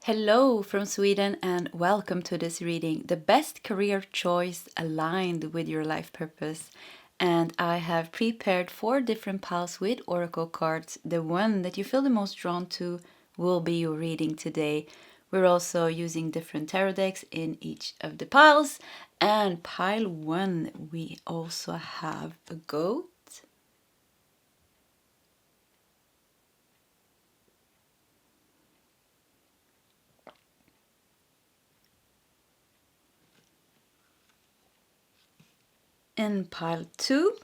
Hello from Sweden and welcome to this reading, the best career choice aligned with your life purpose. And I have prepared 4 different piles with oracle cards. The one that you feel the most drawn to will be your reading today. We're also using different tarot decks in each of the piles. And pile 1, we also have a goat. In pile 2,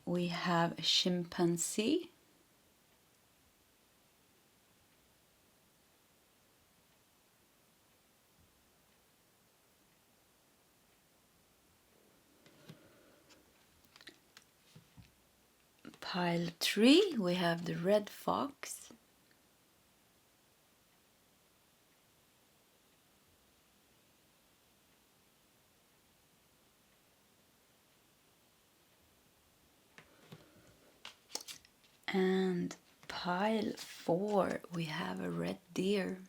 we have a chimpanzee. Pile 3, we have the red fox. And pile 4, we have a red deer.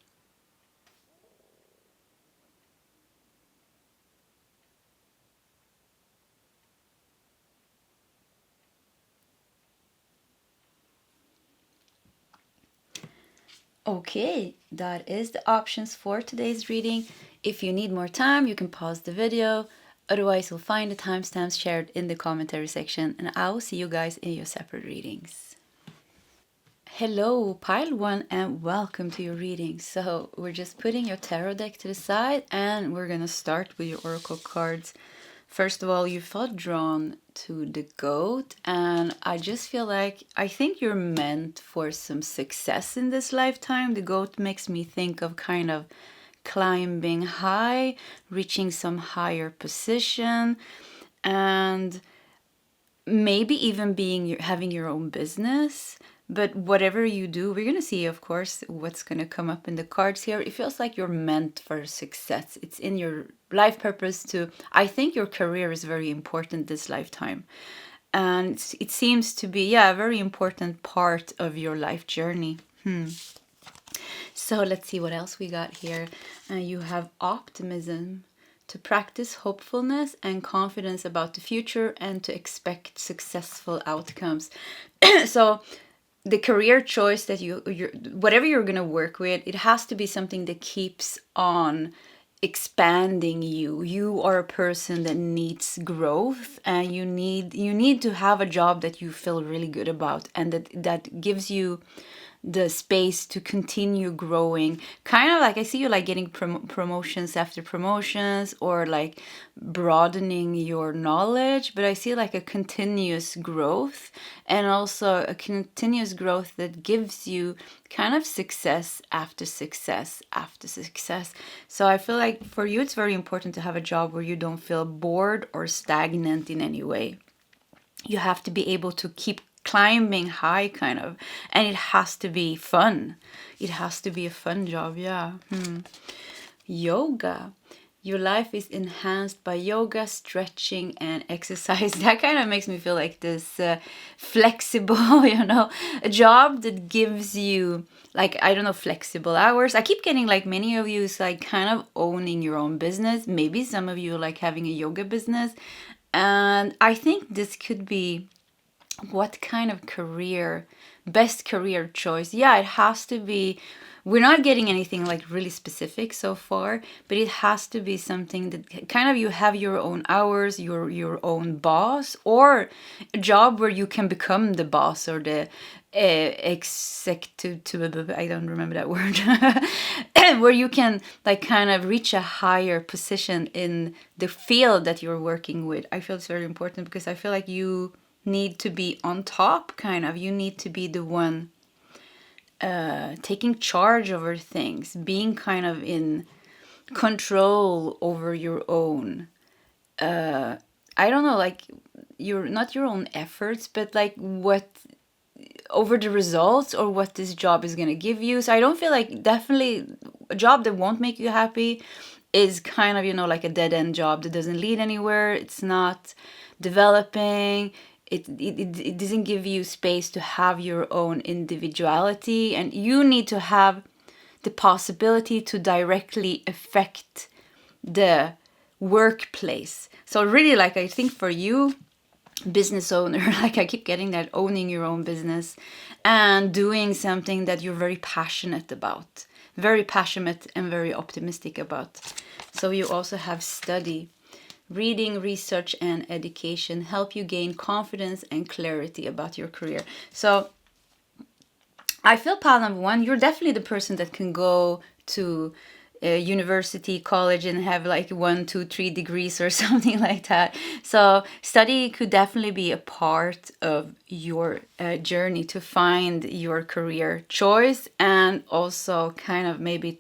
Okay, that is the options for today's reading. If you need more time, you can pause the video. Otherwise, you'll find the timestamps shared in the commentary section, and I will see you guys in your separate readings. Hello, pile 1, and welcome to your reading. So we're just putting your tarot deck to the side, and we're gonna start with your oracle cards. First of all, you felt drawn to the goat, and I just feel like I think you're meant for some success in this lifetime. The goat makes me think of kind of climbing high, reaching some higher position, and maybe even having your own business. But whatever you do, we're going to see, of course, what's going to come up in the cards here. It feels like you're meant for success. It's in your life purpose to, I think your career is very important this lifetime. And it seems to be, a very important part of your life journey. So let's see what else we got here. You have optimism, to practice hopefulness and confidence about the future and to expect successful outcomes. So the career choice that whatever you're going to work with, it has to be something that keeps on expanding you. You are a person that needs growth, and you need to have a job that you feel really good about, and that gives you the space to continue growing. Kind of like I see you like getting promotions after promotions, or like broadening your knowledge, but I see like a continuous growth, and also a continuous growth that gives you kind of success after success after success. So I feel like for you it's very important to have a job where you don't feel bored or stagnant in any way. You have to be able to keep climbing high, kind of, and it has to be fun. It has to be a fun job. Yoga. Your life is enhanced by yoga, stretching, and exercise. That kind of makes me feel like this flexible, a job that gives you, like, I don't know, flexible hours. I keep getting like many of you is like kind of owning your own business. Maybe some of you like having a yoga business. And I think this could be what kind of best career choice. It has to be, we're not getting anything like really specific so far, but it has to be something that kind of you have your own hours, your own boss, or a job where you can become the boss or the executive, I don't remember that word, where you can like kind of reach a higher position in the field that you're working with. I feel it's very important because I feel like you need to be on top, kind of. You need to be the one taking charge over things, being kind of in control over your own, I don't know, like you're not your own efforts, but like what over the results or what this job is going to give you. So I don't feel like, definitely a job that won't make you happy is kind of, like a dead-end job that doesn't lead anywhere. It's not developing. It doesn't give you space to have your own individuality, and you need to have the possibility to directly affect the workplace. So really, like, I think for you, business owner, like I keep getting that, owning your own business and doing something that you're very passionate about, very passionate and very optimistic about. So you also have study. Reading, research, and education help you gain confidence and clarity about your career. So I feel pile number one, you're definitely the person that can go to university, college, and have like 1, 2, 3 degrees or something like that. So study could definitely be a part of your journey to find your career choice, and also kind of maybe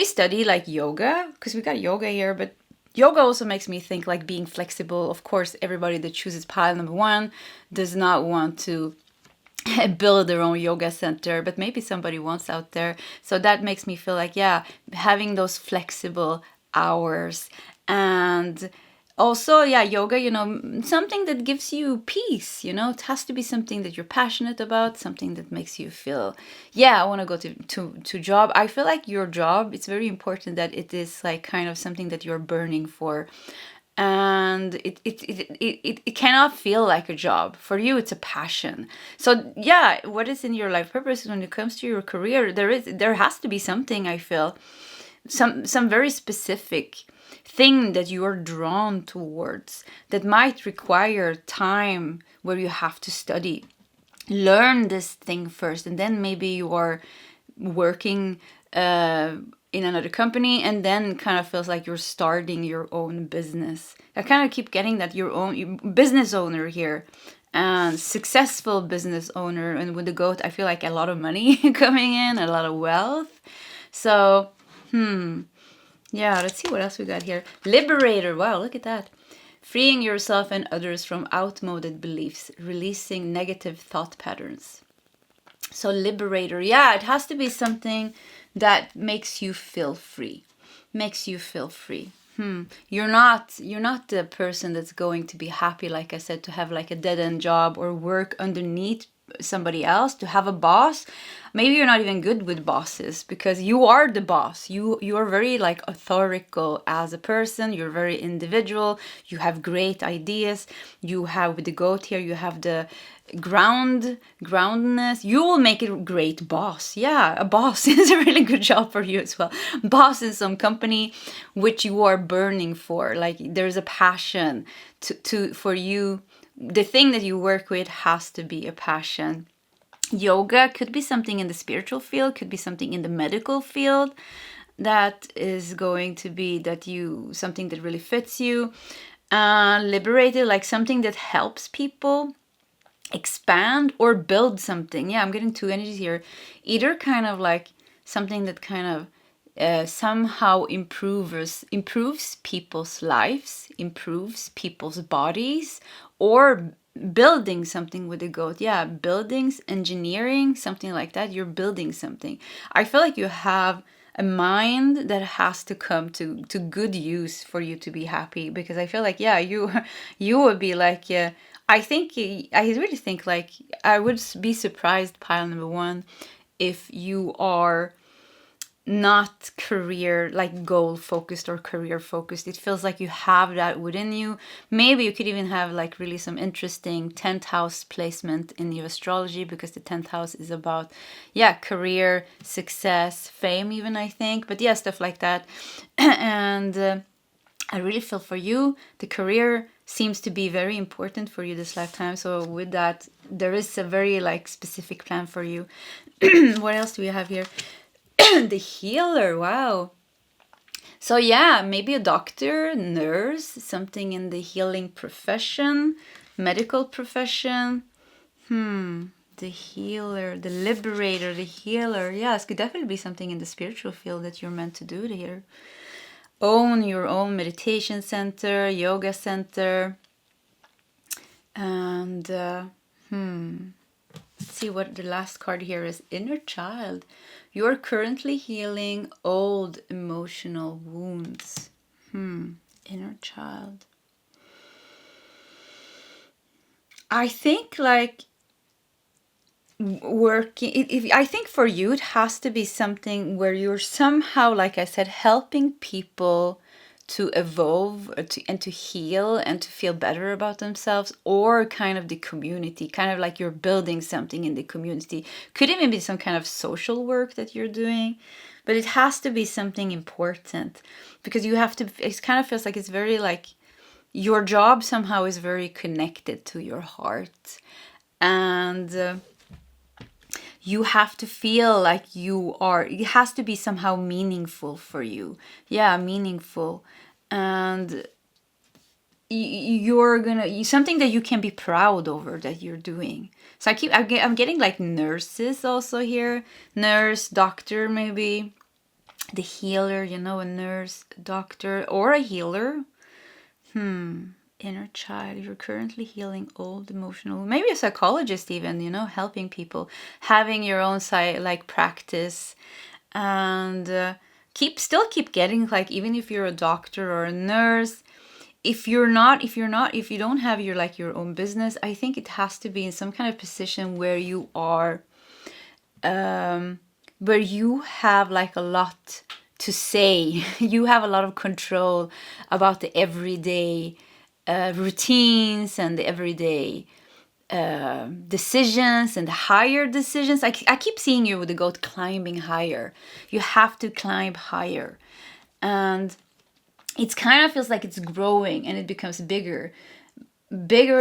study like yoga, because we got yoga here, but yoga also makes me think like being flexible. Of course, everybody that chooses pile number one does not want to build their own yoga center, but maybe somebody wants out there. So that makes me feel like, yeah, having those flexible hours. And also, yeah, yoga, something that gives you peace, it has to be something that you're passionate about, something that makes you feel, yeah, I want to go to job. I feel like your job, it's very important that it is like kind of something that you're burning for. And it cannot feel like a job. For you, it's a passion. So yeah, what is in your life purpose when it comes to your career? There has to be something, I feel, some very specific thing that you are drawn towards that might require time where you have to study. Learn this thing first, and then maybe you are working in another company, and then kind of feels like you're starting your own business. I kind of keep getting that your own business owner here, and successful business owner. And with the goat, I feel like a lot of money coming in, a lot of wealth. So, yeah, let's see what else we got here. Liberator. Wow, look at that. Freeing yourself and others from outmoded beliefs, releasing negative thought patterns. So liberator, yeah, it has to be something that makes you feel free. Makes you feel free. You're not the person that's going to be happy, like I said, to have like a dead-end job or work underneath somebody else, to have a boss. Maybe you're not even good with bosses because you are the boss. You are very like authoritative as a person. You're very individual. You have great ideas. You have, with the goat here, you have the groundness. You will make a great boss. Yeah, a boss is a really good job for you as well. Boss in some company which you are burning for. Like there's a passion for you. The thing that you work with has to be a passion. Yoga could be something in the spiritual field, could be something in the medical field that is going to be something that really fits you. Liberated, like something that helps people expand or build something. Yeah, I'm getting two energies here. Either kind of like something that kind of somehow improves people's lives, improves people's bodies, or building something with a goat. Yeah, buildings, engineering, something like that. You're building something. I feel like you have a mind that has to come to good use for you to be happy, because I feel like, yeah, you would be like, yeah, I really think like I would be surprised, pile number one, if you are not career like goal focused or career focused. It feels like you have that within you. Maybe you could even have like really some interesting 10th house placement in your astrology, because the 10th house is about, yeah, career, success, fame even, I think. But yeah, stuff like that. And I really feel for you, the career seems to be very important for you this lifetime. So with that, there is a very like specific plan for you. What else do we have here? The healer, wow. So yeah, maybe a doctor, nurse, something in the healing profession, medical profession. The healer, the liberator, the healer. Yes, could definitely be something in the spiritual field that you're meant to do here. Own your own meditation center, yoga center. And let's see what the last card here is. Inner child. You're currently healing old emotional wounds. Inner child. I think like working, if I think for you it has to be something where you're somehow, like I said, helping people to evolve, and to heal and to feel better about themselves, or kind of the community, kind of like you're building something in the community. Could even be some kind of social work that you're doing, but it has to be something important, because you have to, it kind of feels like it's very like your job somehow is very connected to your heart, and you have to feel like you are, it has to be somehow meaningful for you. Yeah, meaningful. And you're gonna, something that you can be proud over that you're doing. So I'm getting like nurses also here, nurse, doctor, maybe the healer, you know, a nurse, doctor, or a healer. Inner child, you're currently healing old emotional, maybe a psychologist even, you know, helping people, having your own side like practice, and keep getting, like, even if you're a doctor or a nurse, if you don't have your like your own business, I think it has to be in some kind of position where you are, where you have like a lot to say. You have a lot of control about the everyday routines and the everyday decisions and the higher decisions. I keep seeing you with the goat climbing higher. You have to climb higher, and it kind of feels like it's growing and it becomes bigger and bigger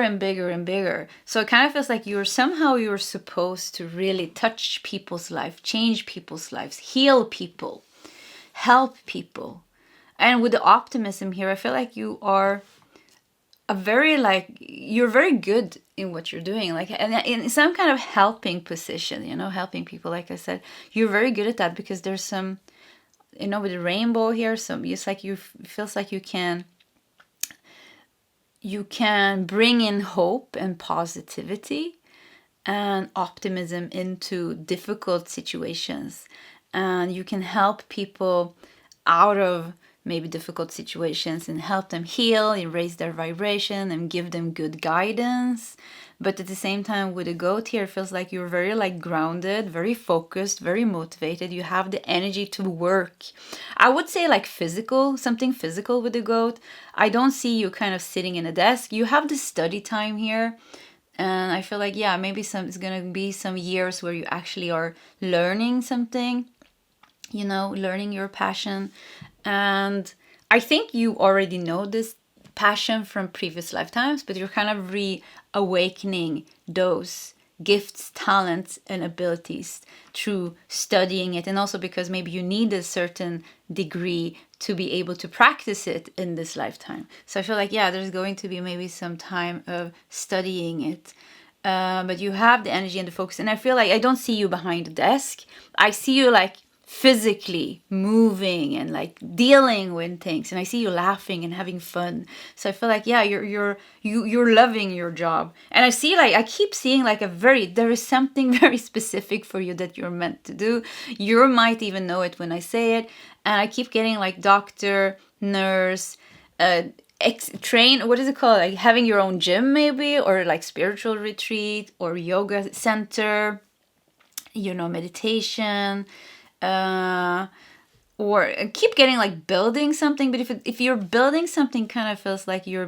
and bigger. So it kind of feels like you're supposed to really touch people's life, change people's lives, heal people, help people. And with the optimism here, I feel like you are you're very good in what you're doing, like, and in some kind of helping position, you know, helping people. Like I said, you're very good at that, because there's some, you know, with the rainbow here, some, it's like you feels like you can bring in hope and positivity and optimism into difficult situations, and you can help people out of maybe difficult situations and help them heal and raise their vibration and give them good guidance. But at the same time, with a goat here, it feels like you're very like grounded, very focused, very motivated. You have the energy to work. I would say like something physical with the goat. I don't see you kind of sitting in a desk. You have the study time here. And I feel like, yeah, maybe it's going to be some years where you actually are learning something, you know, learning your passion. And I think you already know this passion from previous lifetimes, but you're kind of reawakening those gifts, talents, and abilities through studying it. And also because maybe you need a certain degree to be able to practice it in this lifetime. So I feel like, yeah, there's going to be maybe some time of studying it. But you have the energy and the focus. And I feel like I don't see you behind the desk. I see you like physically moving and like dealing with things, and I see you laughing and having fun. So I feel like, yeah, you're loving your job. And I see, like, I keep seeing like there is something very specific for you that you're meant to do. You might even know it when I say it. And I keep getting like doctor, nurse, train, what is it called, like having your own gym maybe, or like spiritual retreat or yoga center, you know, meditation, or keep getting like building something. But if you're building something, kind of feels like you're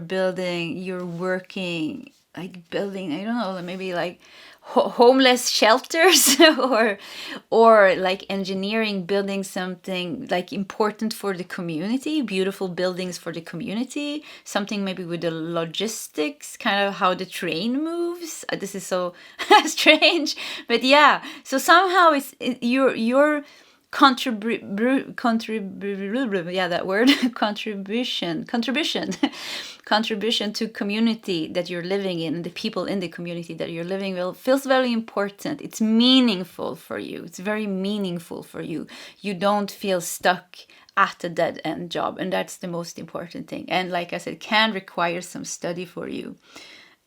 working, like building, I don't know, maybe like homeless shelters or like engineering, building something like important for the community, beautiful buildings for the community, something maybe with the logistics, kind of how the train moves. This is so strange, but yeah. So somehow you're contribution to community that you're living in, and the people in the community that you're living with feels very important. It's meaningful for you. It's very meaningful for you. You don't feel stuck at a dead end job, and that's the most important thing. And like I said, can require some study for you.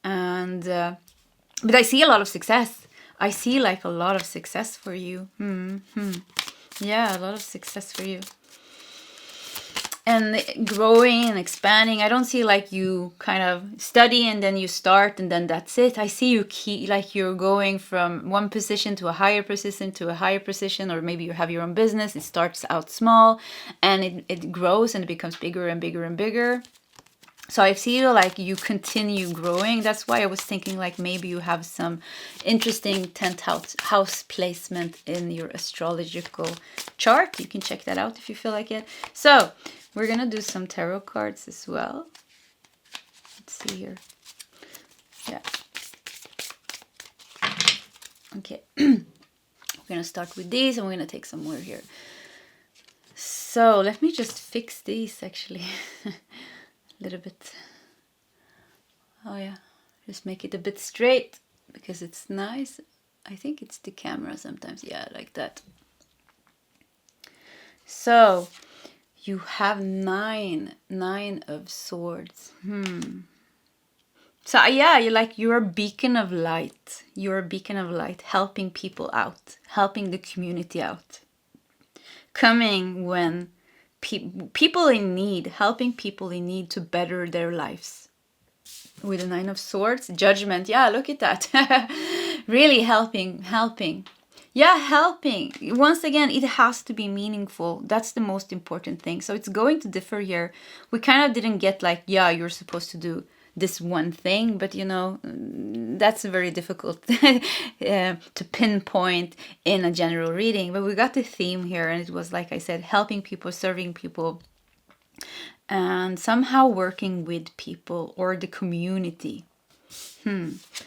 And but I see a lot of success. I see like a lot of success for you. Yeah, a lot of success for you. and growing and expanding. I don't see like you kind of study and then you start and then that's it. I see you like you're going from one position to a higher position, or maybe you have your own business. It starts out small and it grows and it becomes bigger and bigger and bigger. So I feel like you continue growing. That's why I was thinking like maybe you have some interesting 10th house placement in your astrological chart. You can check that out if you feel like it. So we're going to do some tarot cards as well. Let's see here. Yeah. Okay. We're going to start with these and we're going to take some more here. So let me just fix these actually. A little bit. Oh yeah, just make it a bit straight because it's nice. I think it's the camera sometimes. Yeah, like that. So you have nine of swords. So yeah, you're a beacon of light. You're a beacon of light, helping people out, helping the community out, coming when people in need, helping people in need to better their lives. With the 9 of swords, judgment. Yeah, look at that. Really helping. Yeah, helping. Once again, it has to be meaningful. That's the most important thing. So it's going to differ here. We kind of didn't get like, yeah, you're supposed to do this one thing, but you know, that's very difficult to pinpoint in a general reading. But we got the theme here, and it was, like I said, helping people, serving people, and somehow working with people or the community.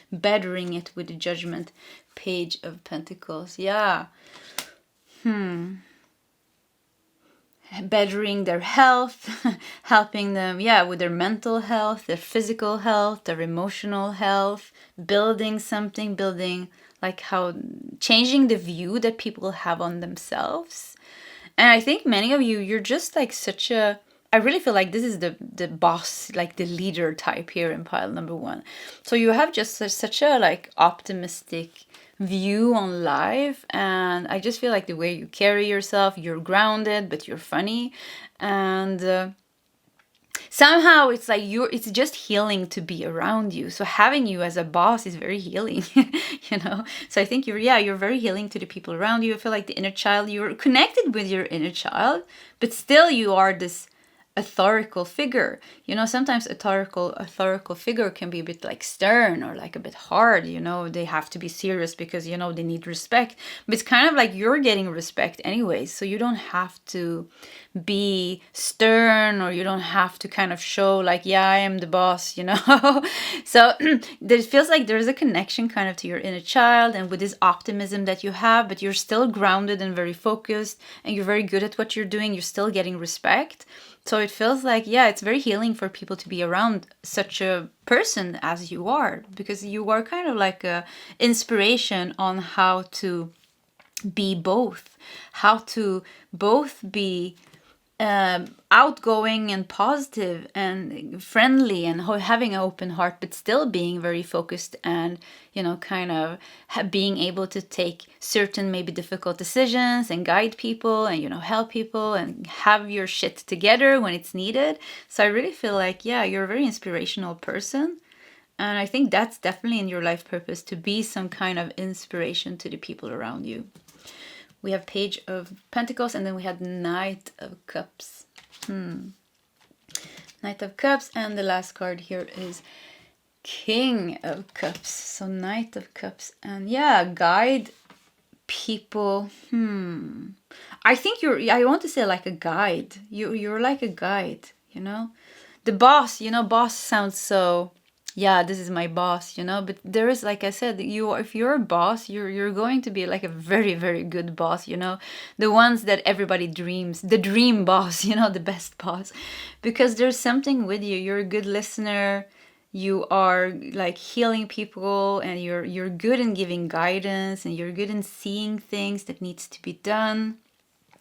Bettering it with the Judgment, Page of Pentacles. Yeah. Bettering their health, helping them, yeah, with their mental health, their physical health, their emotional health, building something, like how, changing the view that people have on themselves. And I think many of you, you're just like such a, I really feel like this is the boss, like the leader type here in pile number 1. So you have just such a like optimistic view on life, and I just feel like the way you carry yourself, you're grounded but you're funny, and somehow it's like it's just healing to be around you. So having you as a boss is very healing. You know, so I think you're very healing to the people around you. I feel like the inner child, you're connected with your inner child, but still you are this authorical figure. You know, sometimes authorical figure can be a bit like stern or like a bit hard. You know, they have to be serious because, you know, they need respect. But it's kind of like you're getting respect anyways, so you don't have to be stern, or you don't have to kind of show like, yeah, I am the boss, you know. So it feels like there's a connection kind of to your inner child, and with this optimism that you have, but you're still grounded and very focused, and you're very good at what you're doing. You're still getting respect. So it feels like, yeah, it's very healing for people to be around such a person as you are, because you are kind of like a inspiration on how to be both, how to both be outgoing and positive and friendly and having an open heart, but still being very focused and, you know, kind of being able to take certain maybe difficult decisions and guide people and, you know, help people and have your shit together when it's needed. So I really feel like, yeah, you're a very inspirational person. And I think that's definitely in your life purpose, to be some kind of inspiration to the people around you. We have Page of Pentacles, and then we had Knight of Cups. Knight of Cups, and the last card here is King of Cups. So Knight of Cups, and yeah, guide people. I think I want to say like a guide. You're like a guide, you know. The boss, you know, boss sounds so, yeah, this is my boss, you know, but there is, like I said, if you're a boss, you're going to be like a very, very good boss, you know, the ones that everybody dreams, the dream boss, you know, the best boss, because there's something with you. You're a good listener, you are like healing people, and you're good in giving guidance, and you're good in seeing things that needs to be done.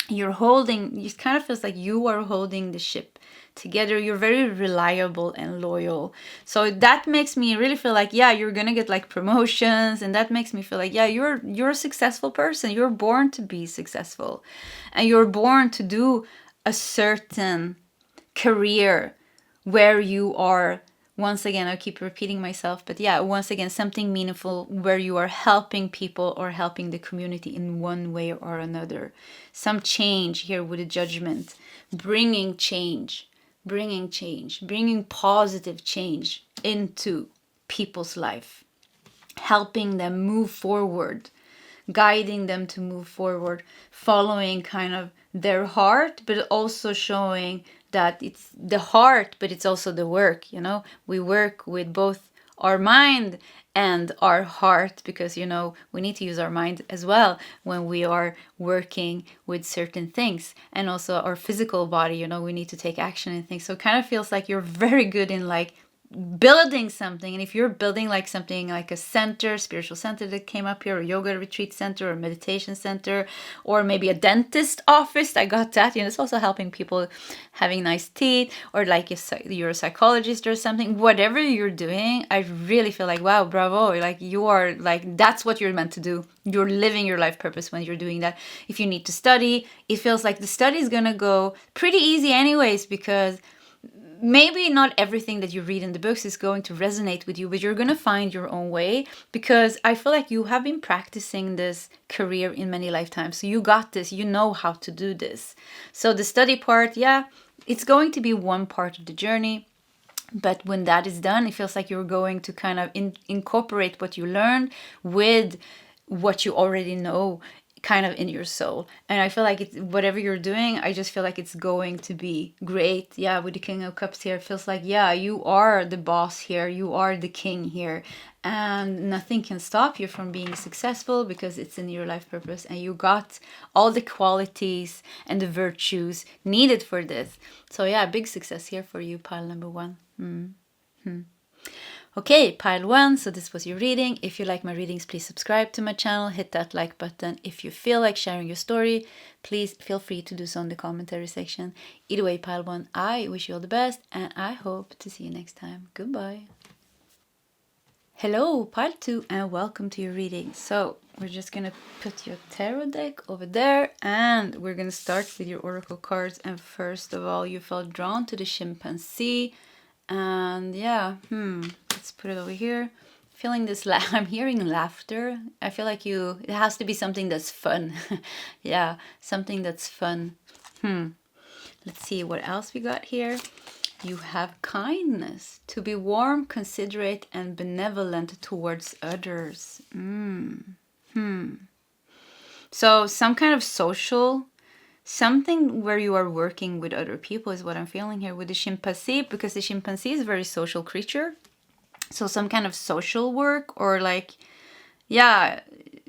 It kind of feels like you are holding the ship together. You're very reliable and loyal. So that makes me really feel like, yeah, you're gonna get like promotions, and that makes me feel like, yeah, you're a successful person. You're born to be successful, and you're born to do a certain career where you are, once again, I keep repeating myself, but yeah, once again, something meaningful where you are helping people or helping the community in one way or another. Some change here with a judgment, bringing change, bringing positive change into people's life, helping them move forward, guiding them to move forward, following kind of their heart, but also showing that it's the heart, but it's also the work, you know. We work with both our mind and our heart, because, you know, we need to use our mind as well when we are working with certain things, and also our physical body, you know, we need to take action and things. So it kind of feels like you're very good in like building something. And if you're building like something like a center, spiritual center that came up here, or yoga retreat center, or meditation center, or maybe a dentist office, I got that, you know, it's also helping people having nice teeth, or like you're a psychologist or something. Whatever you're doing, I really feel like, wow, bravo, like you are like, that's what you're meant to do. You're living your life purpose when you're doing that. If you need to study, it feels like the study is gonna go pretty easy anyways, because maybe not everything that you read in the books is going to resonate with you, but you're going to find your own way, because I feel like you have been practicing this career in many lifetimes. So you got this, you know how to do this. So the study part, yeah, it's going to be one part of the journey. But when that is done, it feels like you're going to kind of incorporate what you learned with what you already know kind of in your soul. And I feel like it's, whatever you're doing, I just feel like it's going to be great. Yeah, with the King of Cups here, it feels like, yeah, you are the boss here, you are the king here, and nothing can stop you from being successful, because it's in your life purpose, and you got all the qualities and the virtues needed for this. So yeah, big success here for you, pile number 1. Okay, pile 1, so this was your reading. If you like my readings, please subscribe to my channel, hit that like button. If you feel like sharing your story, please feel free to do so in the commentary section. Either way, pile 1, I wish you all the best, and I hope to see you next time. Goodbye. Hello, pile 2, and welcome to your reading. So we're just gonna put your tarot deck over there, and we're gonna start with your oracle cards. And first of all, you felt drawn to the Chimpanzee. And yeah, let's put it over here. Feeling this, I'm hearing laughter. I feel like it has to be something that's fun. Yeah, something that's fun. Let's see what else we got here. You have kindness, to be warm, considerate, and benevolent towards others. So some kind of social, something where you are working with other people is what I'm feeling here with the Chimpanzee, because the Chimpanzee is a very social creature. So some kind of social work, or like, yeah,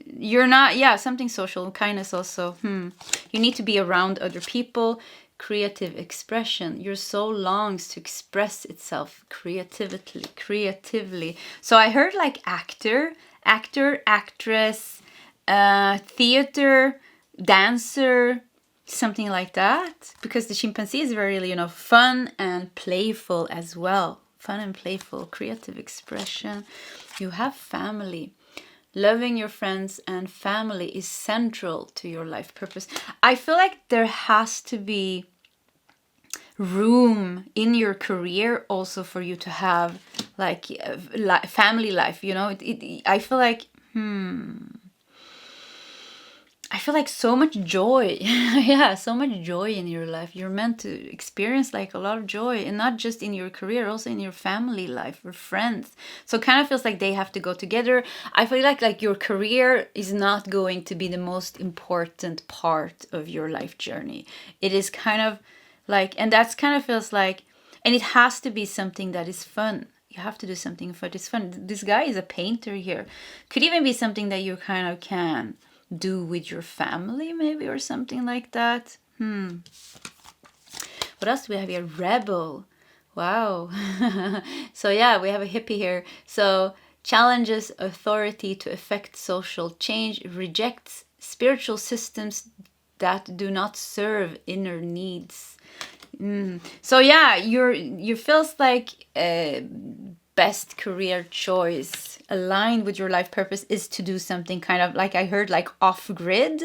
you're not, yeah, something social. Kindness also. You need to be around other people. Creative expression. Your soul longs to express itself creatively. So I heard like actor, actress, theater, dancer, something like that, because the Chimpanzee is very, you know, fun and playful as well. Fun and playful, creative expression. You have family. Loving your friends and family is central to your life purpose. I feel like there has to be room in your career also for you to have like family life, you know. I feel like so much joy. Yeah, so much joy in your life. You're meant to experience like a lot of joy, and not just in your career, also in your family life or friends. So it kind of feels like they have to go together. I feel like your career is not going to be the most important part of your life journey. It is kind of like, and that's kind of feels like, and it has to be something that is fun. You have to do something for this fun. This guy is a painter here. Could even be something that you kind of can do with your family, maybe, or something like that. What else do we have here? Rebel. Wow. So yeah, we have a hippie here. So challenges authority to effect social change, rejects spiritual systems that do not serve inner needs. So yeah, you feels like best career choice aligned with your life purpose is to do something kind of like I heard, like off grid,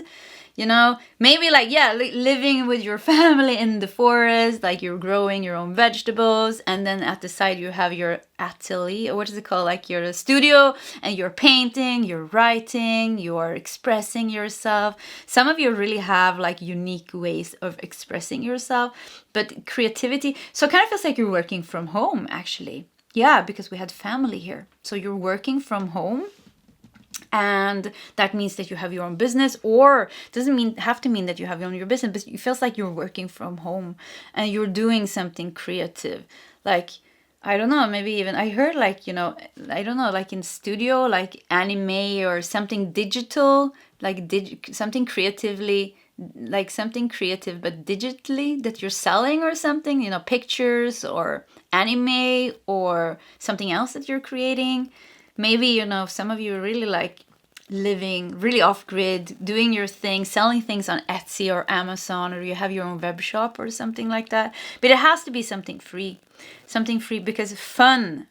you know, maybe like, yeah, living with your family in the forest, like you're growing your own vegetables, and then at the side you have your atelier, or what is it called, like your studio, and you're painting, you're writing, you're expressing yourself. Some of you really have like unique ways of expressing yourself, but creativity, so it kind of feels like you're working from home actually. Yeah, because we had family here. So you're working from home, and that means that you have your own business, or doesn't have to mean that you have your business, but it feels like you're working from home and you're doing something creative. Like, I don't know, maybe even I heard like, you know, I don't know, like in studio, like anime or something digital, like something creatively, like something creative but digitally that you're selling or something, you know, pictures or anime or something else that you're creating. Maybe, you know, some of you are really like living really off grid, doing your thing, selling things on Etsy or Amazon, or you have your own web shop or something like that. But it has to be something free because fun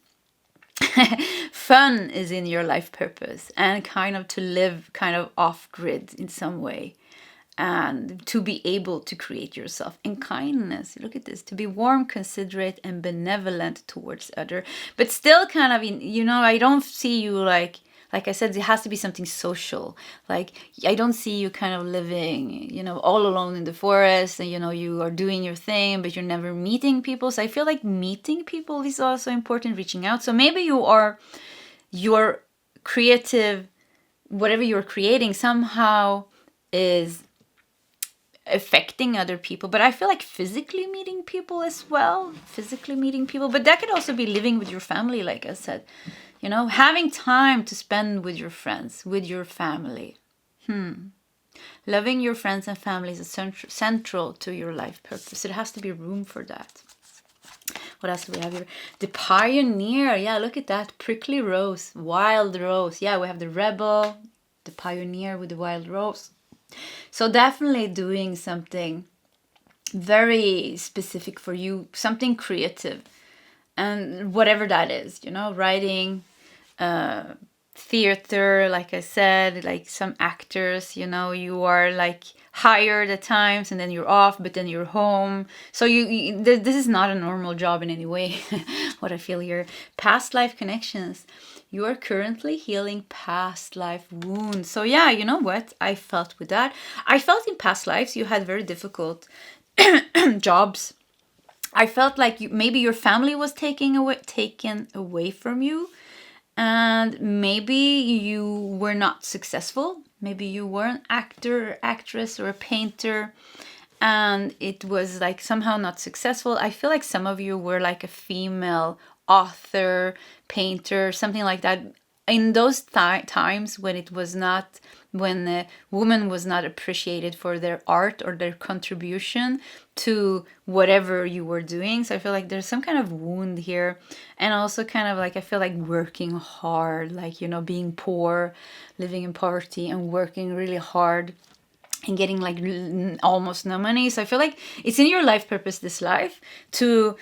fun is in your life purpose, and kind of to live kind of off grid in some way, and to be able to create yourself in kindness. Look at this, to be warm, considerate, and benevolent towards other, but still kind of in, you know, I don't see you like I said, it has to be something social. Like, I don't see you kind of living, you know, all alone in the forest, and, you know, you are doing your thing, but you're never meeting people. So I feel like meeting people is also important, reaching out. So maybe your creative, whatever you're creating somehow is affecting other people, but I feel like physically meeting people as well, but that could also be living with your family, like I said, you know, having time to spend with your friends, with your family. Loving your friends and family is central to your life purpose. It has to be room for that. What else do we have here? The pioneer. Yeah, look at that. Prickly rose, wild rose. Yeah, we have the rebel, the pioneer with the wild rose. So definitely doing something very specific for you, something creative, and whatever that is, you know, writing, theater, like I said, like some actors, you know, you are like hired at times and then you're off, but then you're home. So this is not a normal job in any way. What I feel here, past life connections. You are currently healing past life wounds. So yeah, you know what I felt with that? I felt in past lives you had very difficult jobs. I felt like maybe your family was taken away from you, and maybe you were not successful. Maybe you were an actor, actress, or a painter, and it was like somehow not successful. I feel like some of you were like a female author, painter, something like that. In those times when it was not, when a woman was not appreciated for their art or their contribution to whatever you were doing. So I feel like there's some kind of wound here. And also kind of like, I feel like working hard, like, you know, being poor, living in poverty and working really hard and getting like almost no money. So I feel like it's in your life purpose, this life, to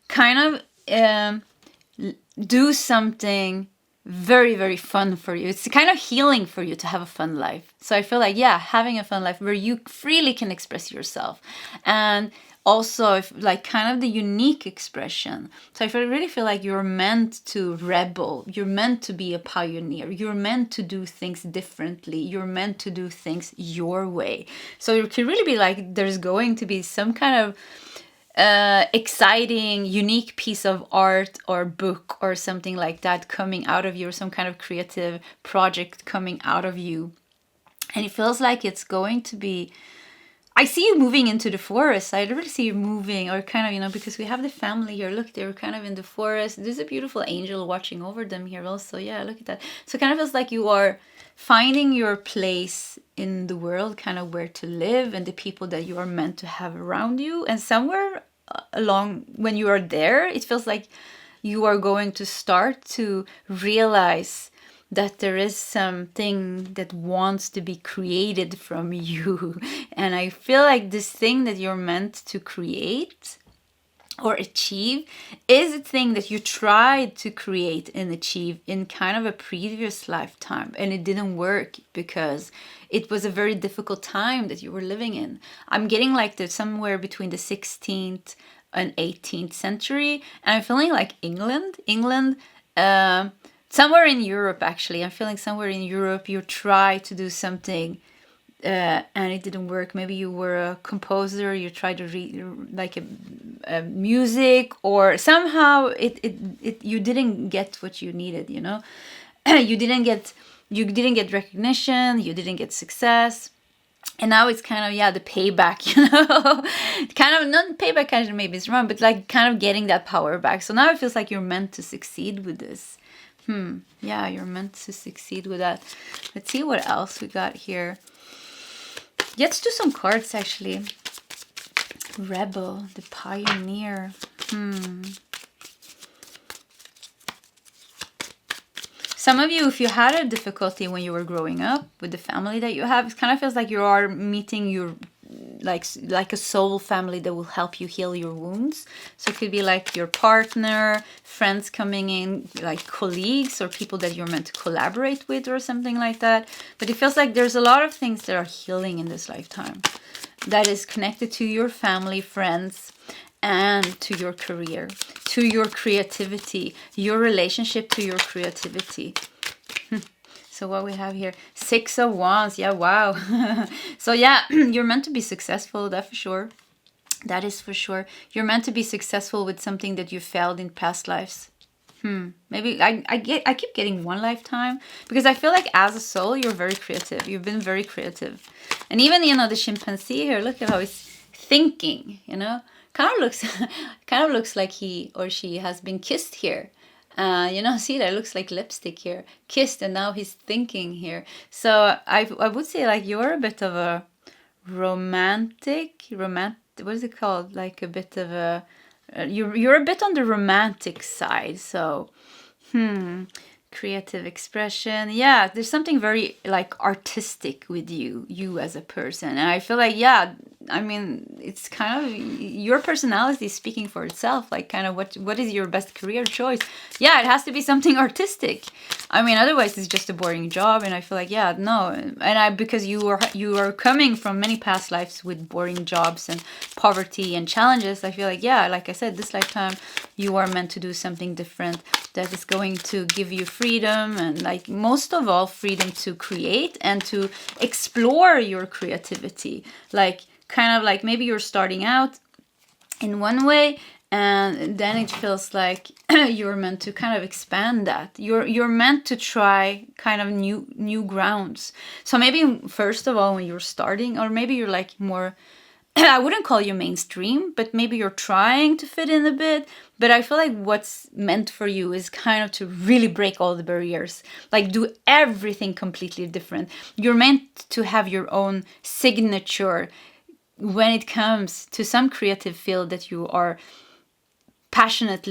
kind of do something very, very fun for you. It's kind of healing for you to have a fun life. So I feel like, yeah, having a fun life where you freely can express yourself. And also, if like kind of the unique expression. So I really feel like you're meant to rebel. You're meant to be a pioneer. You're meant to do things differently. You're meant to do things your way. So it can really be like there's going to be some kind of exciting, unique piece of art or book or something like that coming out of you, or some kind of creative project coming out of you. And it feels like it's going to be, I see you moving into the forest. I really see you moving, or kind of, you know, because we have the family here. Look, they're kind of in the forest. There's a beautiful angel watching over them here also. Yeah, look at that. So it kind of feels like you are finding your place in the world, kind of where to live and the people that you are meant to have around you. And somewhere along when you are there, it feels like you are going to start to realize that there is something that wants to be created from you. And I feel like this thing that you're meant to create or achieve is a thing that you tried to create and achieve in kind of a previous lifetime and it didn't work because it was a very difficult time that you were living in. I'm getting like the somewhere between the 16th and 18th century, and I'm feeling like England, somewhere in Europe actually. I'm feeling somewhere in Europe you try to do something and it didn't work. Maybe you were a composer, you tried to read like a music, or somehow it you didn't get what you needed, you know. you didn't get recognition, you didn't get success, and now it's kind of the payback, you know. Kind of not payback, kind of maybe it's wrong, but like kind of getting that power back. So now it feels like you're meant to succeed with this. Yeah, you're meant to succeed with that. Let's see what else we got here. Let's do some cards actually. Rebel, the pioneer. Some of you, if you had a difficulty when you were growing up with the family that you have, it kind of feels like you are meeting your like a soul family that will help you heal your wounds. So it could be like your partner, friends coming in, like colleagues or people that you're meant to collaborate with or something like that. But it feels like there's a lot of things that are healing in this lifetime that is connected to your family, friends, and to your career, to your creativity, your relationship to your creativity. So what we have here, 6 of Wands. Yeah, wow. So yeah, you're meant to be successful, that for sure. That is for sure. You're meant to be successful with something that you failed in past lives. Maybe I keep getting one lifetime, because I feel like as a soul, you're very creative. You've been very creative. And even, you know, the chimpanzee here, look at how he's thinking, you know. Kind of looks like he or she has been kissed here. You know, see, that looks like lipstick here, kissed, and now he's thinking here. So I would say like you're a bit of a romantic. What is it called? Like a bit of a you're a bit on the romantic side. So creative expression. Yeah, there's something very like artistic with you as a person, and I feel like I mean, it's kind of your personality speaking for itself. Like, kind of what is your best career choice? Yeah, it has to be something artistic. I mean, otherwise it's just a boring job. And I feel like no, and because you are coming from many past lives with boring jobs and poverty and challenges. I feel like like I said, this lifetime you are meant to do something different that is going to give you freedom, and like most of all, freedom to create and to explore your creativity. Like, kind of like maybe you're starting out in one way, and then it feels like you're meant to kind of expand that. You're meant to try kind of new grounds. So maybe first of all when you're starting, or maybe you're like more I wouldn't call you mainstream, but maybe you're trying to fit in a bit. But I feel like what's meant for you is kind of to really break all the barriers, like do everything completely different. You're meant to have your own signature when it comes to some creative field that you are passionate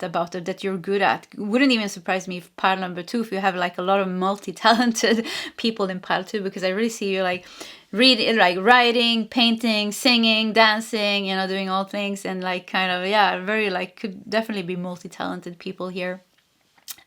about, it, that you're good at. Wouldn't even surprise me if pile number 2, if you have like a lot of multi-talented people in pile 2, because I really see you like writing, painting, singing, dancing, you know, doing all things, and like kind of very like could definitely be multi-talented people here.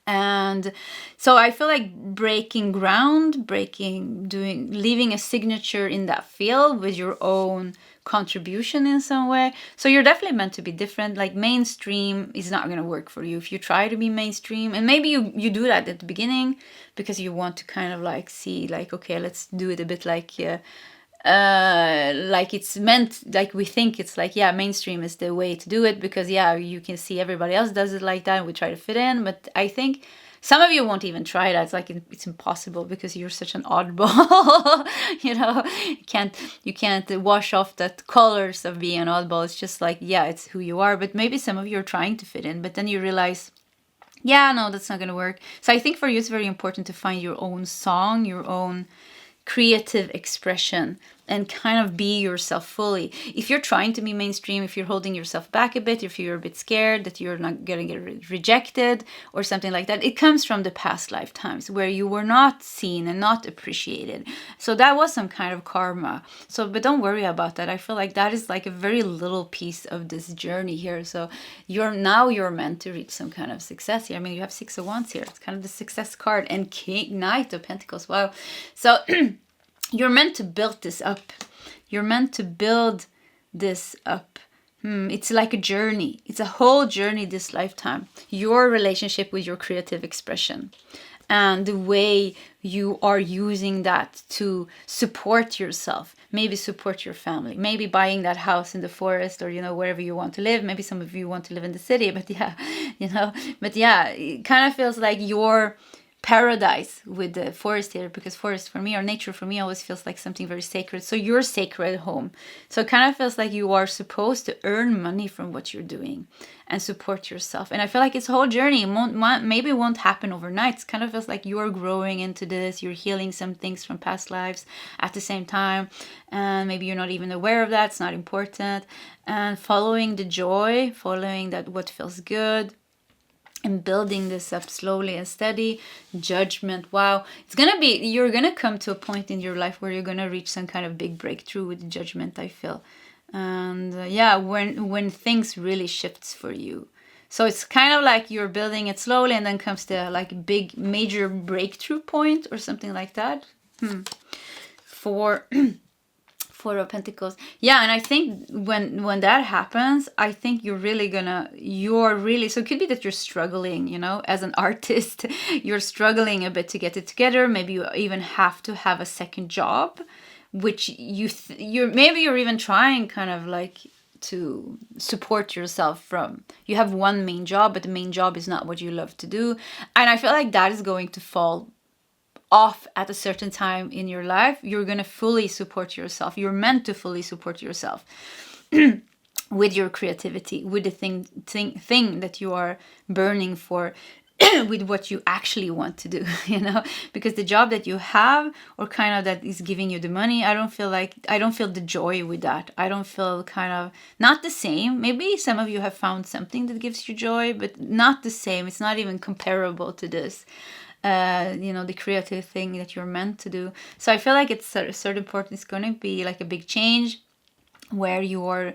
And so I feel like breaking ground, leaving a signature in that field with your own contribution in some way. So you're definitely meant to be different. Like mainstream is not going to work for you if you try to be mainstream. And maybe you do that at the beginning because you want to kind of like see like, okay, let's do it a bit like it's meant, like we think it's like, mainstream is the way to do it because you can see everybody else does it like that and we try to fit in. But I think some of you won't even try that. It's like it's impossible because you're such an oddball. You know, you can't wash off that colors of being an oddball. It's just like, it's who you are. But maybe some of you are trying to fit in, but then you realize, no, that's not going to work. So I think for you it's very important to find your own song, your own creative expression, and kind of be yourself fully. If you're trying to be mainstream, if you're holding yourself back a bit, if you're a bit scared that you're not going to get rejected or something like that, it comes from the past lifetimes where you were not seen and not appreciated. So that was some kind of karma. So, but don't worry about that. I feel like that is like a very little piece of this journey here. So you're meant to reach some kind of success here. I mean, you have Six of Wands here. It's kind of the success card, and Knight of Pentacles. Wow. So you're meant to build this up. You're meant to build this up. It's like a journey. It's a whole journey this lifetime. Your relationship with your creative expression and the way you are using that to support yourself, maybe support your family, maybe buying that house in the forest or, wherever you want to live. Maybe some of you want to live in the city, but it kind of feels like your paradise with the forest here, because forest for me, or nature for me, always feels like something very sacred. So your sacred home. So it kind of feels like you are supposed to earn money from what you're doing and support yourself. And I feel like it's a whole journey. Maybe it won't happen overnight. It kind of feels like you're growing into this. You're healing some things from past lives at the same time. And maybe you're not even aware of that. It's not important. And following the joy, following that what feels good, and building this up slowly and steady. Judgment. Wow. You're going to come to a point in your life where you're going to reach some kind of big breakthrough with judgment, I feel. And when things really shifts for you. So it's kind of like you're building it slowly, and then comes the like big major breakthrough point or something like that. Four of Pentacles. Yeah, and I think when that happens, I think so it could be that you're struggling, as an artist, you're struggling a bit to get it together. Maybe you even have to have a second job, which you're even trying kind of like to support yourself from. You have one main job, but the main job is not what you love to do. And I feel like that is going to fall off at a certain time in your life. You're going to fully support yourself. You're meant to fully support yourself with your creativity, with the thing that you are burning for, with what you actually want to do, because the job that you have, or kind of that is giving you the money, I don't feel the joy with that. I don't feel kind of not the same. Maybe some of you have found something that gives you joy, but not the same. It's not even comparable to this. The creative thing that you're meant to do. So I feel like it's a certain point. It's going to be like a big change where you're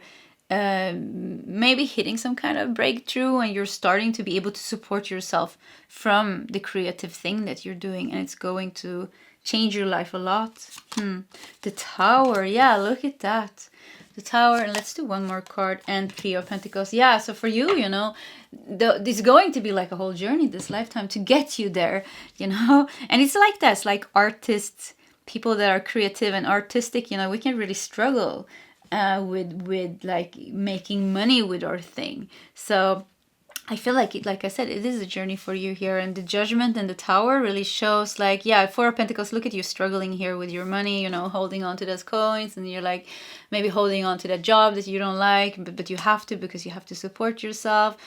maybe hitting some kind of breakthrough, and you're starting to be able to support yourself from the creative thing that you're doing, and it's going to change your life a lot. The Tower. Yeah, look at that. The Tower. And let's do one more card, and Three of Pentacles. Yeah, so for you, it's going to be like a whole journey this lifetime to get you there, and it's like this, like artists, people that are creative and artistic, we can really struggle with like making money with our thing. So I feel like I said, it is a journey for you here. And the Judgment and the Tower really shows like, Four of Pentacles, look at you struggling here with your money, holding on to those coins, and you're like maybe holding on to that job that you don't like, but you have to, because you have to support yourself.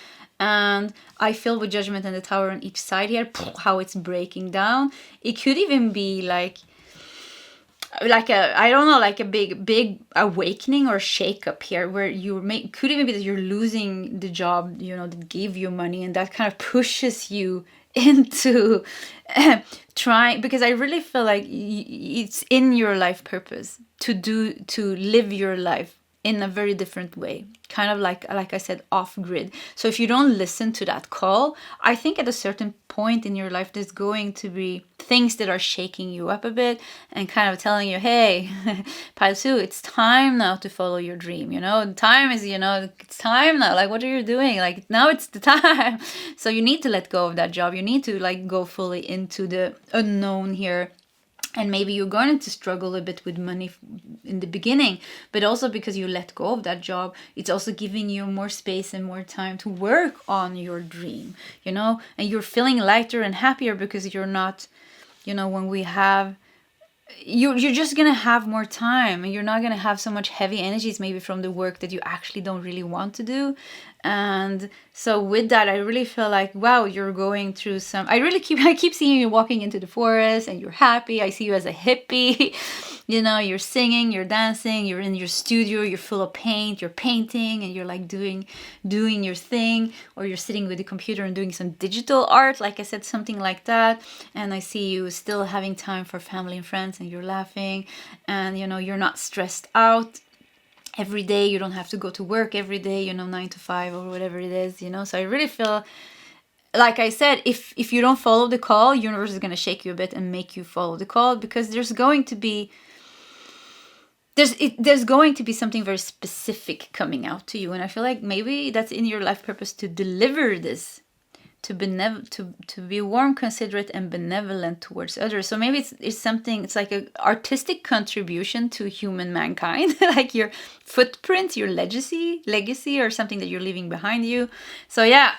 And I feel with Judgment and the Tower on each side here, how it's breaking down. It could even be like a big awakening or shake up here, where could even be that you're losing the job, that gave you money, and that kind of pushes you into trying, because I really feel like it's in your life purpose to live your life in a very different way, kind of like I said, off grid. So if you don't listen to that call, I think at a certain point in your life, there's going to be things that are shaking you up a bit and kind of telling you, hey, Paisu, it's time now to follow your dream. Time is, it's time now. Like, what are you doing? Like, now it's the time. So you need to let go of that job. You need to like go fully into the unknown here. And maybe you're going to struggle a bit with money in the beginning, but also because you let go of that job, it's also giving you more space and more time to work on your dream, and you're feeling lighter and happier because you're not, when we have, you're just going to have more time, and you're not going to have so much heavy energies maybe from the work that you actually don't really want to do. And so with that, I really feel like, wow, you're going through I keep seeing you walking into the forest and you're happy. I see you as a hippie. you know, you're singing, you're dancing, you're in your studio, you're full of paint, you're painting, and you're like doing your thing, or you're sitting with the computer and doing some digital art, like I said, something like that. And I see you still having time for family and friends, and you're laughing, and you know, you're not stressed out every day. You don't have to go to work every day, you know, 9 to 5 or whatever it is, you know. So I really feel, like I said, if you don't follow the call, universe is going to shake you a bit and make you follow the call, because there's going to be something very specific coming out to you. And I feel like maybe that's in your life purpose, to deliver this, to be warm, considerate, and benevolent towards others. So maybe it's something, it's like an artistic contribution to human mankind, like your footprint, your legacy, or something that you're leaving behind you. So yeah.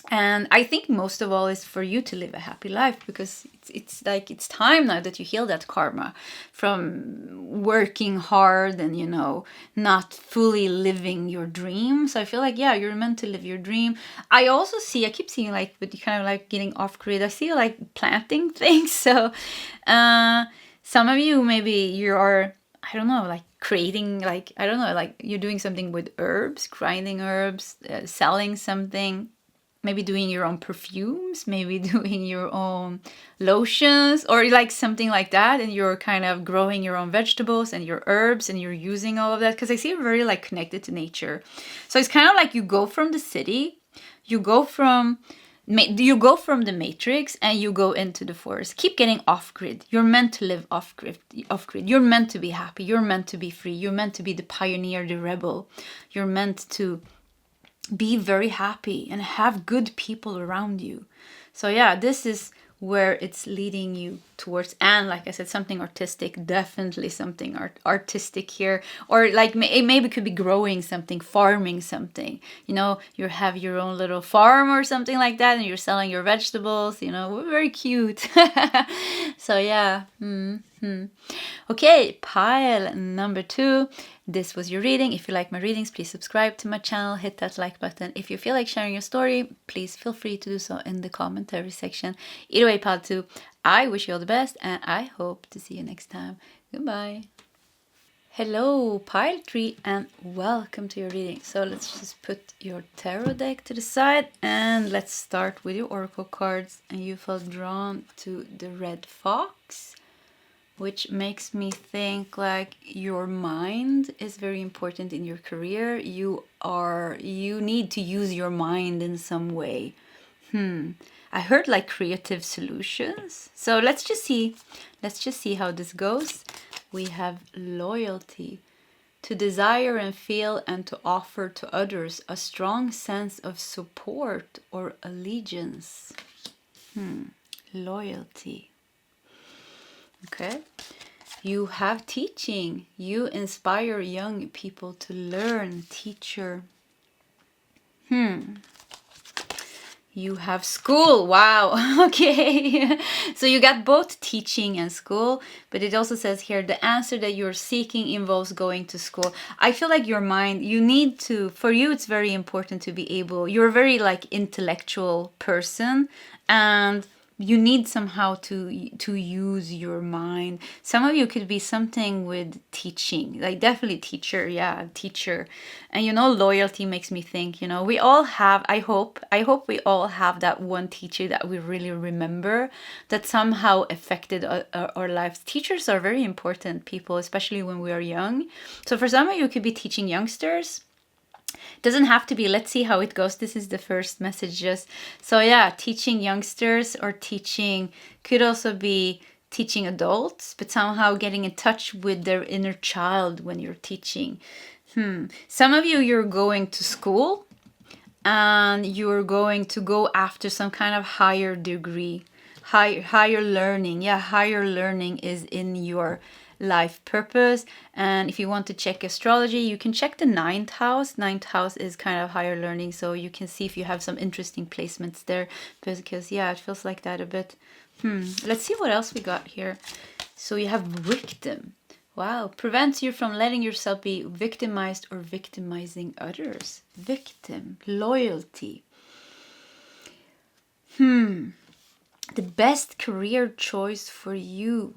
And I think most of all is for you to live a happy life, because it's like it's time now that you heal that karma from working hard and, you know, not fully living your dream. So I feel like, yeah, you're meant to live your dream. I keep seeing like, with kind of like getting off grid, I see like planting things. So some of you, maybe you are, I don't know, like creating, like, I don't know, like you're doing something with herbs, grinding herbs, selling something. Maybe doing your own perfumes, maybe doing your own lotions, or like something like that. And you're kind of growing your own vegetables and your herbs, and you're using all of that. Because I see you're very like connected to nature. So it's kind of like you go from the city, you go from the matrix, and you go into the forest. Keep getting off grid. You're meant to live off grid. You're meant to be happy. You're meant to be free. You're meant to be the pioneer, the rebel. You're meant to be very happy and have good people around you. So yeah, this is where it's leading you towards. And like I said, something artistic, definitely something artistic here. Or like it maybe could be growing something, farming something, you know, you have your own little farm or something like that, and you're selling your vegetables, you know, very cute. So yeah. Okay, pile number 2. This was your reading. If you like my readings, please subscribe to my channel, hit that like button. If you feel like sharing your story, please feel free to do so in the commentary section. Either way, pile 2, I wish you all the best, and I hope to see you next time. Goodbye. Hello, pile 3, and welcome to your reading. So let's just put your tarot deck to the side, and let's start with your oracle cards. And you felt drawn to the red fox, which makes me think like your mind is very important in your career. You need to use your mind in some way. I heard like creative solutions. So let's just see how this goes. We have loyalty, to desire and feel and to offer to others a strong sense of support or allegiance. Loyalty. Okay. You have teaching. You inspire young people to learn. Teacher. You have school. Wow. Okay. So you got both teaching and school, but it also says here the answer that you're seeking involves going to school. I feel like your mind, for you, it's very important to be able, you're a very like intellectual person, and you need somehow to use your mind. Some of you could be something with teaching, like definitely teacher. Yeah, teacher. And you know, loyalty makes me think, you know, we all have, I hope we all have that one teacher that we really remember that somehow affected our lives. Teachers are very important people, especially when we are young. So for some of you, it could be teaching youngsters. Doesn't have to be. Let's see how it goes. This is the first message. Just so yeah, teaching youngsters, or could also be teaching adults, but somehow getting in touch with their inner child when you're teaching. Some of you, you're going to school and you're going to go after some kind of higher degree, higher learning. Yeah, higher learning is in your life purpose. And if you want to check astrology, you can check the 9th house. 9th house is kind of higher learning, so you can see if you have some interesting placements there, because yeah, it feels like that a bit. Let's see what else we got here. So you have victim. Wow, prevents you from letting yourself be victimized or victimizing others. Victim, loyalty. The best career choice for you.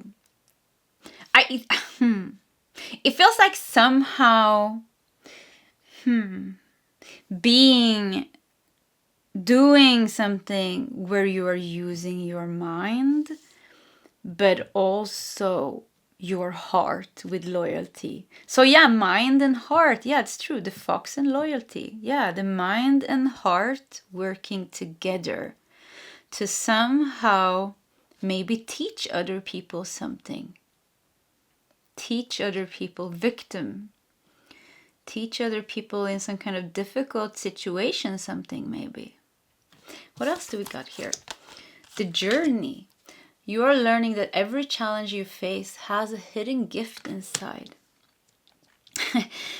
It feels like somehow doing something where you are using your mind, but also your heart with loyalty. So yeah, mind and heart. Yeah, it's true. The fox and loyalty. Yeah, the mind and heart working together to somehow maybe teach other people something. Teach other people, victim. Teach other people in some kind of difficult situation something maybe. What else do we got here? The journey. You are learning that every challenge you face has a hidden gift inside.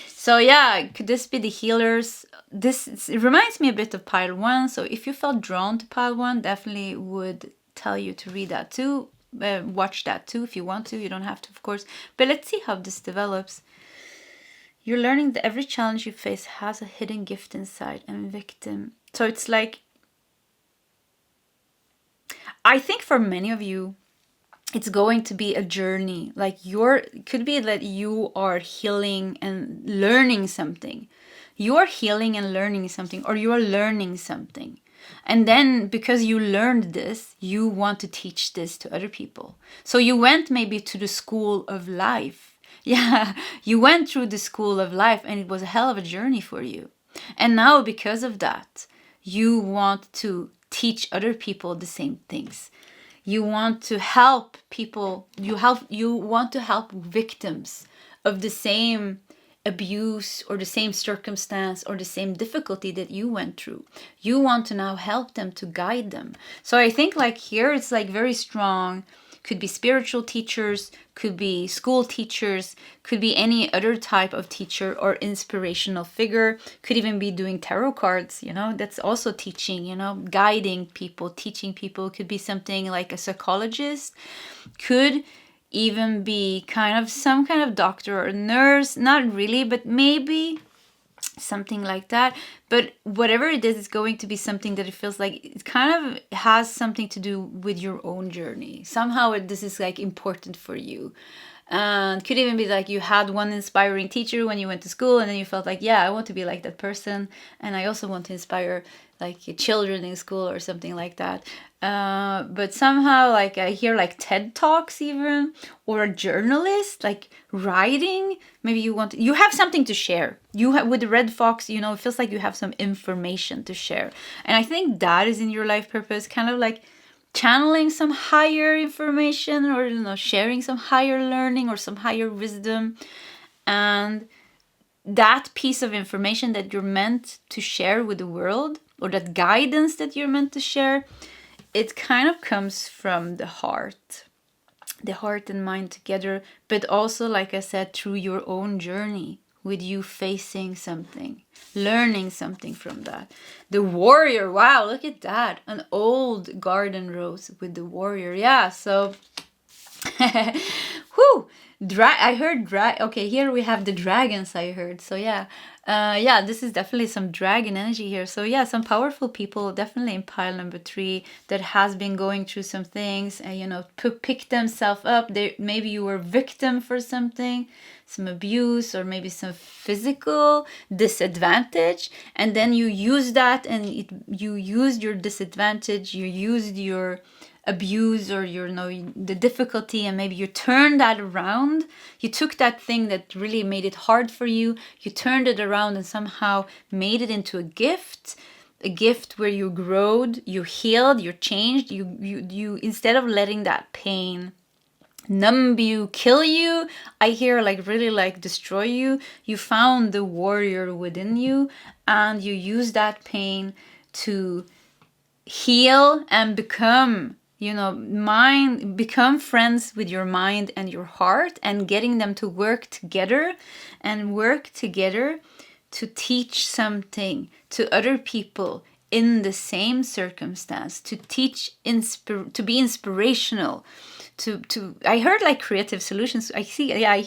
So yeah, could this be the healers? It reminds me a bit of pile 1. So if you felt drawn to pile 1, definitely would tell you to read that too. Watch that too if you want to. You don't have to, of course. But let's see how this develops. You're learning that every challenge you face has a hidden gift inside, and victim. So it's like, I think for many of you, it's going to be a journey. Like could be that you are healing and learning something. You are healing and learning something, or you are learning something. And then because you learned this, you want to teach this to other people. So you went maybe to the school of life. Yeah, you went through the school of life and it was a hell of a journey for you. And now because of that, you want to teach other people the same things. You want to help people, you want to help victims of the same abuse or the same circumstance or the same difficulty that you went through. You want to now help them, to guide them. So I think like here it's like very strong. Could be spiritual teachers, could be school teachers, could be any other type of teacher or inspirational figure, could even be doing tarot cards, that's also teaching, guiding people, teaching people. Could be something like a psychologist, could even be some kind of doctor or nurse, not really, but maybe something like that. But whatever it is, it's going to be something that it feels like it kind of has something to do with your own journey. Somehow this is like important for you. And could even be like you had one inspiring teacher when you went to school, and then you felt like, yeah, I want to be like that person, and I also want to inspire like children in school or something like that. But somehow like I hear like TED Talks even, or a journalist, like writing. Maybe you have something to share. You have, with the red fox, it feels like you have some information to share. And I think that is in your life purpose, kind of like channeling some higher information, or sharing some higher learning or some higher wisdom. And that piece of information that you're meant to share with the world, or that guidance that you're meant to share, it kind of comes from the heart and mind together, but also, like I said, through your own journey, with you facing something, learning something from that. The warrior, wow, look at that. An old garden rose with the warrior. Yeah, so whoo, I heard okay, here we have the dragons, I heard. So yeah, this is definitely some dragon energy here. So yeah, some powerful people definitely in pile number 3 that has been going through some things and pick themselves up. Maybe you were victim for something, some abuse, or maybe some physical disadvantage, and then you use that, and you used your disadvantage, you used your abuse or the difficulty, and maybe you turned that around. You took that thing that really made it hard for you, you turned it around and somehow made it into a gift where you growed, you healed, you changed. You instead of letting that pain numb you, kill you, I hear like really like destroy you, you found the warrior within you, and you use that pain to heal and become friends with your mind and your heart, and getting them to work together to teach something to other people in the same circumstance, to teach, to be inspirational, to I heard like creative solutions. I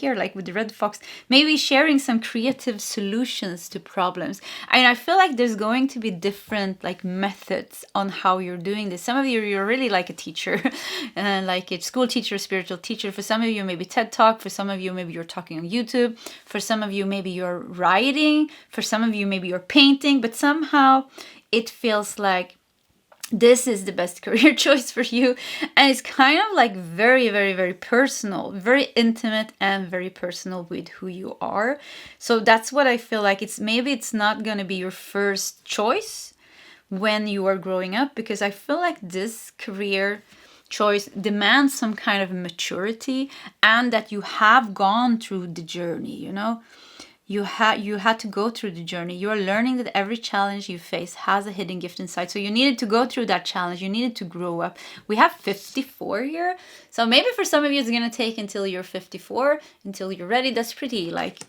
hear like with the red fox, maybe sharing some creative solutions to problems. And I feel like there's going to be different like methods on how you're doing this. Some of you, you're really like a teacher, and like a school teacher, spiritual teacher. For some of you, maybe TED Talk. For some of you, maybe you're talking on YouTube. For some of you, maybe you're writing. For some of you, maybe you're painting. But somehow it feels like this is the best career choice for you. And it's kind of like very, very, very personal, very intimate and very personal with who you are. So that's what I feel like. Maybe it's not going to be your first choice when you are growing up, because I feel like this career choice demands some kind of maturity, and that you have gone through the journey, you know. You had to go through the journey. You are learning that every challenge you face has a hidden gift inside. So you needed to go through that challenge. You needed to grow up. We have 54 here. So maybe for some of you, it's going to take until you're 54, until you're ready. That's pretty like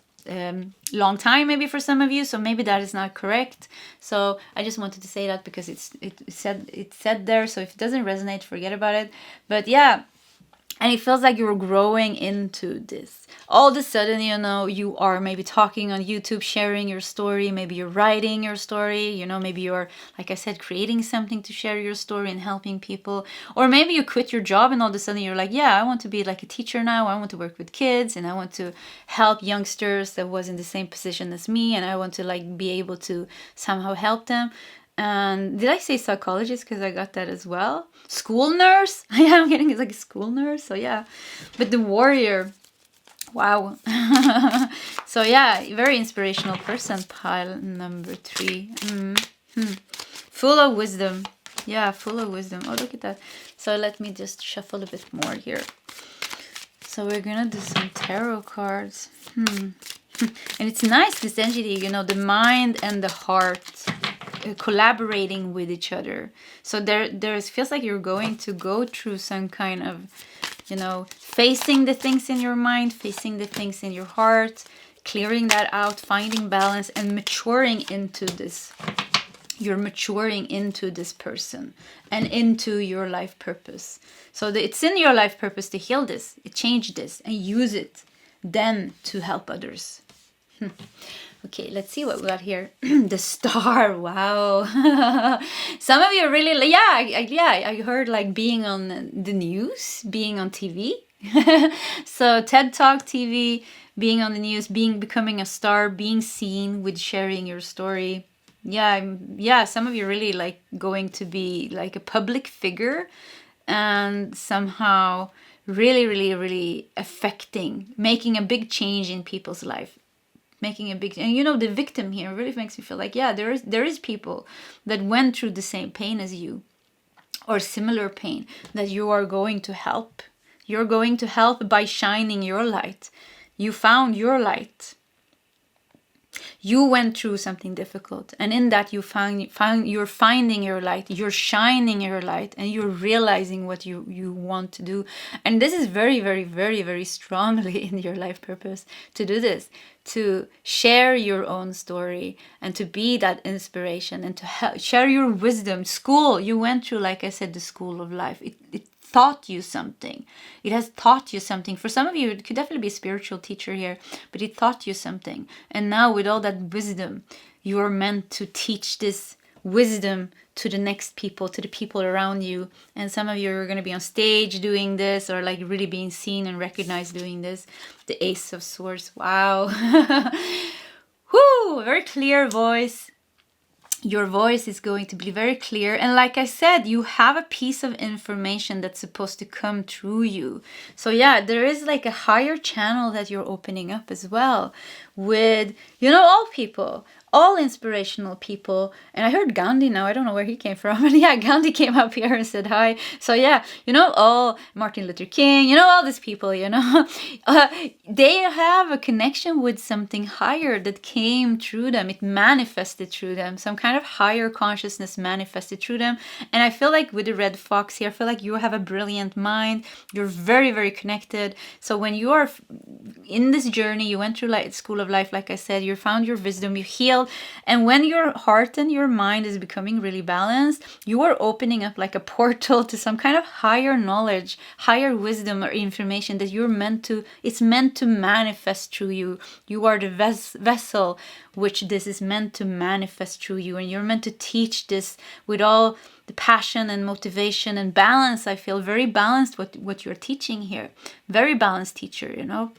long time maybe for some of you. So maybe that is not correct. So I just wanted to say that because it said there. So if it doesn't resonate, forget about it. But yeah. And it feels like you're growing into this. All of a sudden, you know, you are maybe talking on YouTube, sharing your story. Maybe you're writing your story. You know, maybe you're, like I said, creating something to share your story and helping people. Or maybe you quit your job and all of a sudden you're like, yeah, I want to be like a teacher now. I want to work with kids and I want to help youngsters that was in the same position as me. And I want to like be able to somehow help them. And did I say psychologist? Because I got that as well. School nurse. Yeah, I'm getting it's like a school nurse. So yeah. But the warrior. Wow. So yeah, very inspirational person. Pile number 3. Full of wisdom. Yeah, full of wisdom. Oh, look at that. So let me just shuffle a bit more here. So we're gonna do some tarot cards. And it's nice, this energy, you know, the mind and the heart collaborating with each other. So there feels like you're going to go through some kind of, you know, facing the things in your mind, facing the things in your heart, clearing that out, finding balance and maturing into this. You're maturing into this person and into your life purpose. So it's in your life purpose to heal this, change this and use it then to help others. Okay, let's see what we got here. The star. Wow. Some of you are really, I heard like being on the news, being on TV. So TED Talk TV, being on the news, becoming a star, being seen with sharing your story. Yeah, some of you are really like going to be like a public figure and somehow really, really, really affecting, making a big change in people's life. Making a big, and you know, the victim here really makes me feel like, yeah, there is people that went through the same pain as you or similar pain that you are going to help. You're going to help by shining your light. You found your light. You went through something difficult, and in that you're finding your light, you're shining your light, and you're realizing what you want to do. And this is very, very, very, very strongly in your life purpose to do this, to share your own story and to be that inspiration and to share your wisdom. School, you went through, like I said, the school of life. It taught you something. It has taught you something. For some of you, it could definitely be a spiritual teacher here, but it taught you something. And now with all that wisdom, you are meant to teach this wisdom to the next people, to the people around you. And some of you are going to be on stage doing this, or like really being seen and recognized doing this. The Ace of Swords. Wow. Whoo! Very clear voice. Your voice is going to be very clear. And like I said, you have a piece of information that's supposed to come through you. So yeah, there is like a higher channel that you're opening up as well with, you know, all people, all inspirational people. And I heard Gandhi now. I don't know where he came from. But yeah, Gandhi came up here and said hi. So yeah, you know, all Martin Luther King, you know, all these people, you know, they have a connection with something higher that came through them. It manifested through them. Some kind of higher consciousness manifested through them. And I feel like with the red fox here, I feel like you have a brilliant mind. You're very, very connected. So when you are in this journey, you went through like school of of life, like I said, you found your wisdom, you healed. And when your heart and your mind is becoming really balanced, you are opening up like a portal to some kind of higher knowledge, higher wisdom or information that it's meant to manifest through you. You are the vessel which this is meant to manifest through you, and you're meant to teach this with all the passion and motivation and balance. I feel very balanced what you're teaching here. Very balanced teacher, you know.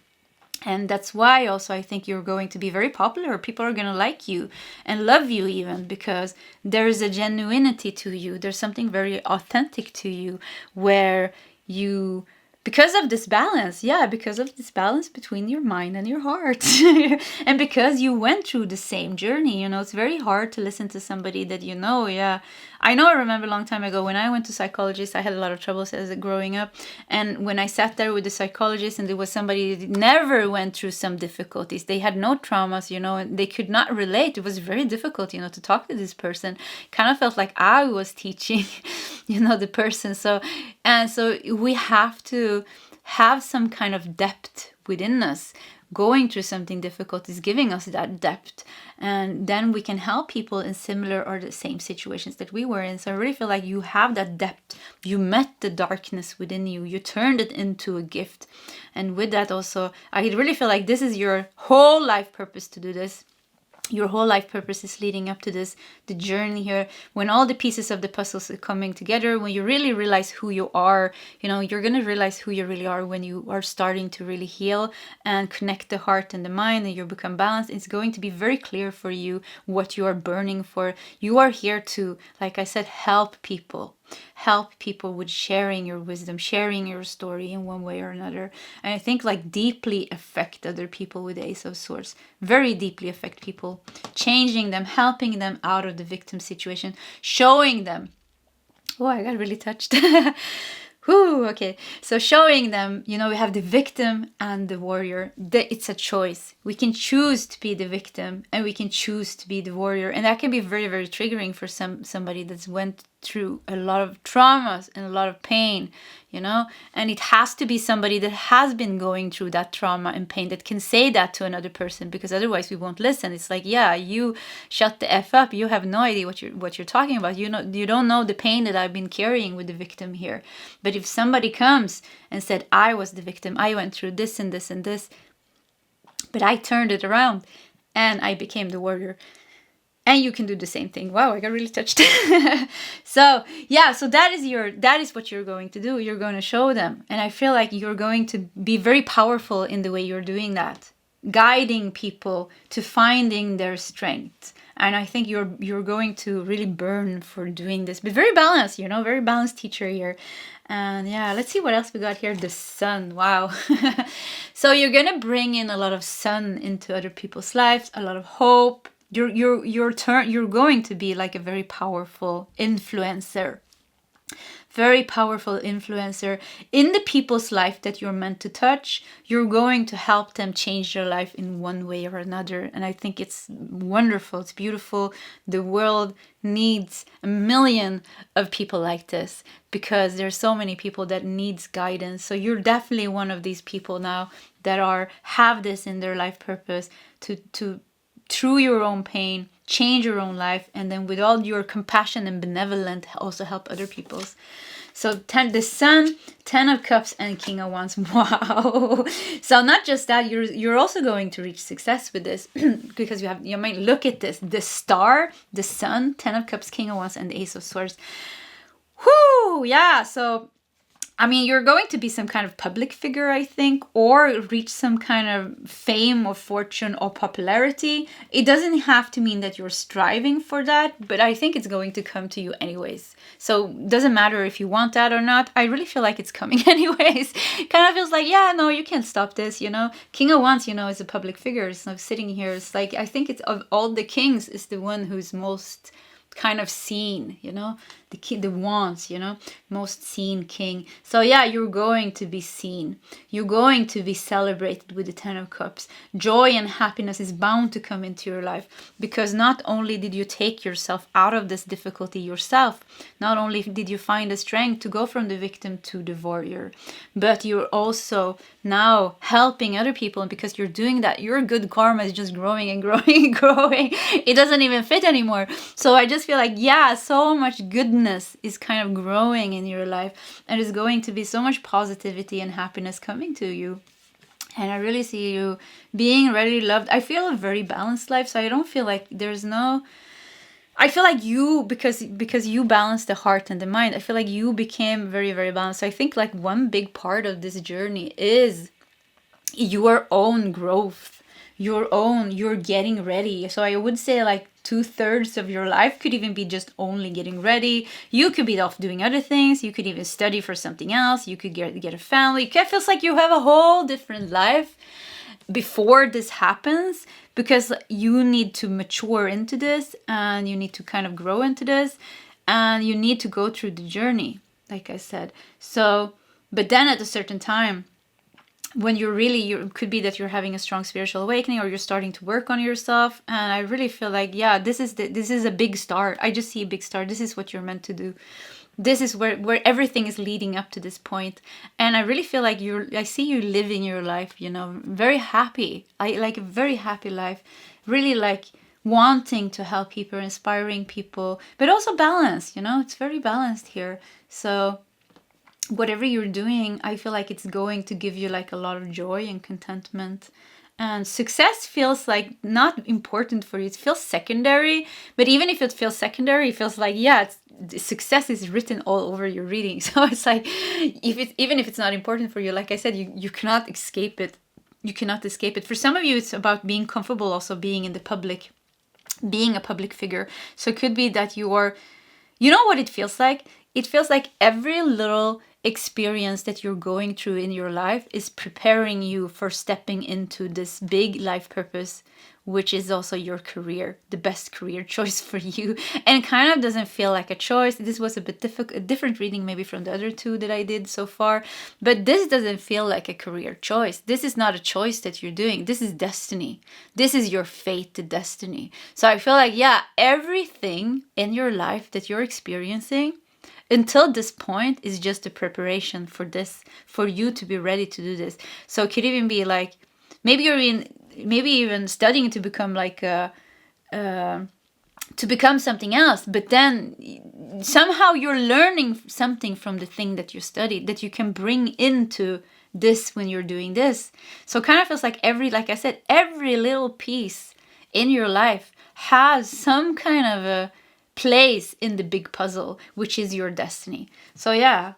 And that's why also I think you're going to be very popular. People are going to like you and love you even, because there is a genuinity to you. There's something very authentic to you where you, because of this balance, because of this balance between your mind and your heart. And because you went through the same journey, you know, it's very hard to listen to somebody that you know, I remember a long time ago when I went to psychologist, I had a lot of troubles as growing up. And when I sat there with the psychologist and there was somebody that never went through some difficulties, they had no traumas, you know, and they could not relate. It was very difficult, you know, to talk to this person. Kind of felt like I was teaching, you know, the person. So we have to have some kind of depth within us. Going through something difficult is giving us that depth, and then we can help people in similar or the same situations that we were in. So I really feel like you have that depth. You met the darkness within you. You turned it into a gift. And with that also, I really feel like this is your whole life purpose to do this. Your whole life purpose is leading up to this, the journey here. When all the pieces of the puzzles are coming together, when you really realize who you are, you know, you're going to realize who you really are when you are starting to really heal and connect the heart and the mind, and you become balanced. It's going to be very clear for you what you are burning for. You are here to, like I said, help people with sharing your wisdom, sharing your story in one way or another. And I think like deeply affect other people with the Ace of Swords. Very deeply affect people, changing them, helping them out of the victim situation, showing them. Oh, I got really touched. Whew, okay. So showing them, you know, we have the victim and the warrior. It's a choice. We can choose to be the victim and we can choose to be the warrior. And that can be very, very triggering for somebody that's went through a lot of traumas and a lot of pain, you know. And it has to be somebody that has been going through that trauma and pain that can say that to another person, because otherwise we won't listen. It's like, yeah, you shut the F up. You have no idea what you're talking about. You don't know the pain that I've been carrying with the victim here. But if somebody comes and said, I was the victim, I went through this and this and this, but I turned it around and I became the warrior. And you can do the same thing. Wow, I got really touched. So that is what you're going to do. You're going to show them. And I feel like you're going to be very powerful in the way you're doing that, guiding people to finding their strength. And I think you're going to really burn for doing this. But very balanced, you know, very balanced teacher here. And yeah, let's see what else we got here. The sun. Wow. So you're going to bring in a lot of sun into other people's lives, a lot of hope. You're going to be like a very powerful influencer. Very powerful influencer in the people's life that you're meant to touch. You're going to help them change their life in one way or another. And I think it's wonderful. It's beautiful. The world needs 1 million of people like this, because there's so many people that needs guidance. So you're definitely one of these people now that have this in their life purpose to through your own pain, change your own life, and then with all your compassion and benevolent, also help other people's. So the Sun, 10 of Cups, and King of Wands. Wow. So not just that, you're also going to reach success with this, because you might look at this, the star, the Sun, 10 of Cups, King of Wands, and the Ace of Swords. Whoo, yeah. So I mean, you're going to be some kind of public figure, I think, or reach some kind of fame or fortune or popularity. It doesn't have to mean that you're striving for that, but I think it's going to come to you anyways. So it doesn't matter if you want that or not. I really feel like it's coming anyways. Kind of feels like, yeah, no, you can't stop this, you know. King of Wands, you know, is a public figure. It's not sitting here. It's like, I think it's of all the kings is the one who's most kind of seen, you know, the king, the wands, you know, most seen king. So yeah, you're going to be seen. You're going to be celebrated with the 10 of Cups. Joy and happiness is bound to come into your life, because not only did you take yourself out of this difficulty yourself, not only did you find the strength to go from the victim to the warrior, but you're also now helping other people. And because you're doing that, your good karma is just growing and growing and growing. It doesn't even fit anymore. So I just feel like, yeah, so much goodness is kind of growing in your life, and there's going to be so much positivity and happiness coming to you. And I really see you being really loved. I feel a very balanced life, so I don't feel like there's no... I feel like you, because you balance the heart and the mind, I feel like you became very, very balanced. So I think like one big part of this journey is your own growth, you're getting ready. So I would say like 2/3 of your life could even be just only getting ready. You could be off doing other things. You could even study for something else. You could get a family. It feels like you have a whole different life before this happens, because you need to mature into this, and you need to kind of grow into this, and you need to go through the journey, like I said. So, but then at a certain time, when you could be that you're having a strong spiritual awakening, or you're starting to work on yourself. And I really feel like, yeah, this is a big start. I just see a bbig start. This is what you're meant to do. This is where everything is leading up to this point. And I really feel like I see you living your life, you know, very happy. I like a very happy life, really like wanting to help people, inspiring people, but also balanced, you know, it's very balanced here. So whatever you're doing, I feel like it's going to give you like a lot of joy and contentment. And success feels like not important for you. It feels secondary. But even if it feels secondary, it feels like, yeah, success is written all over your reading. So it's like, even if it's not important for you, like I said, you cannot escape it. You cannot escape it. For some of you, it's about being comfortable also being in the public, being a public figure. So it could be that you are, you know what it feels like? It feels like every little experience that you're going through in your life is preparing you for stepping into this big life purpose, which is also your career, the best career choice for you. And it kind of doesn't feel like a choice. This was a bit a different reading maybe from the other two that I did so far, but this doesn't feel like a career choice. This is not a choice that you're doing. This is destiny. This is your fate to destiny. So I feel like, yeah, everything in your life that you're experiencing until this point is just a preparation for this, for you to be ready to do this. So it could even be like, maybe even studying to become like to become something else, but then somehow you're learning something from the thing that you studied that you can bring into this when you're doing this. So it kind of feels like like I said, every little piece in your life has some kind of a place in the big puzzle, which is your destiny. So yeah,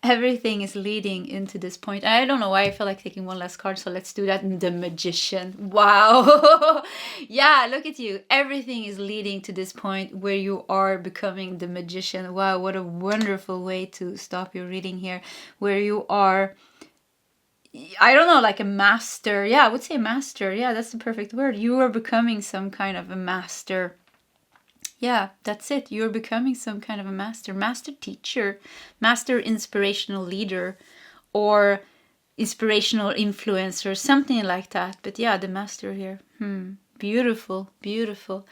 everything is leading into this point. And I don't know why I feel like taking one last card, so let's do that. The Magician. Wow. Yeah, look at you. Everything is leading to this point where you are becoming the Magician. Wow, what a wonderful way to stop your reading here, where you are, I don't know, like a master. Yeah, I would say master. Yeah, that's the perfect word. You are becoming some kind of a master. Yeah, that's it. You're becoming some kind of a master teacher, master inspirational leader, or inspirational influencer, something like that. But yeah, the master here. Beautiful, beautiful.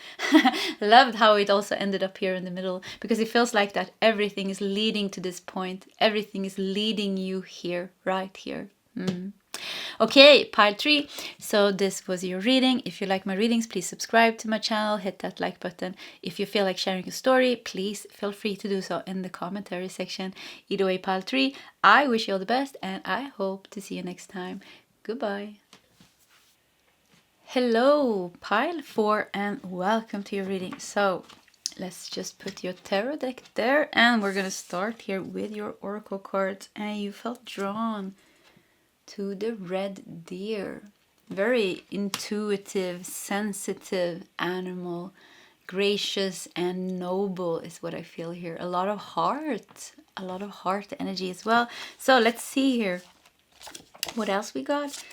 Loved how it also ended up here in the middle, because it feels like that everything is leading to this point. Everything is leading you here, right here. Okay, pile 3. So this was your reading. If you like my readings, please subscribe to my channel, hit that like button. If you feel like sharing a story, please feel free to do so in the commentary section. Either way, pile 3, I wish you all the best, and I hope to see you next time. Goodbye. Hello, pile 4, and welcome to your reading. So let's just put your tarot deck there, and we're gonna start here with your oracle cards. And you felt drawn to the red deer. Very intuitive, sensitive animal, gracious and noble is what I feel here. A lot of heart energy as well. So let's see here what else we got.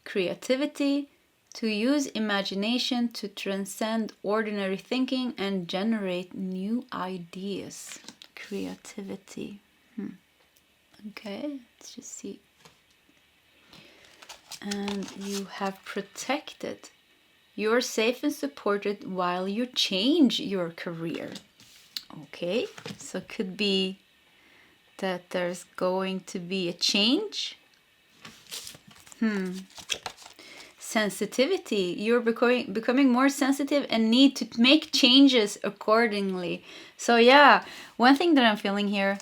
Creativity, To use imagination to transcend ordinary thinking and generate new ideas. Creativity. Okay, let's just see. And you have protected. You're safe and supported while you change your career. Okay, so it could be that there's going to be a change. Sensitivity. You're becoming more sensitive and need to make changes accordingly. So yeah, one thing that I'm feeling here,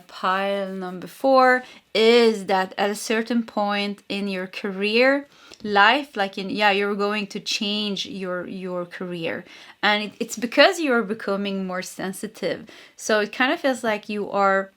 pile number 4, is that at a certain point in your career life, you're going to change your career, and it's because you're becoming more sensitive. So it kind of feels like you are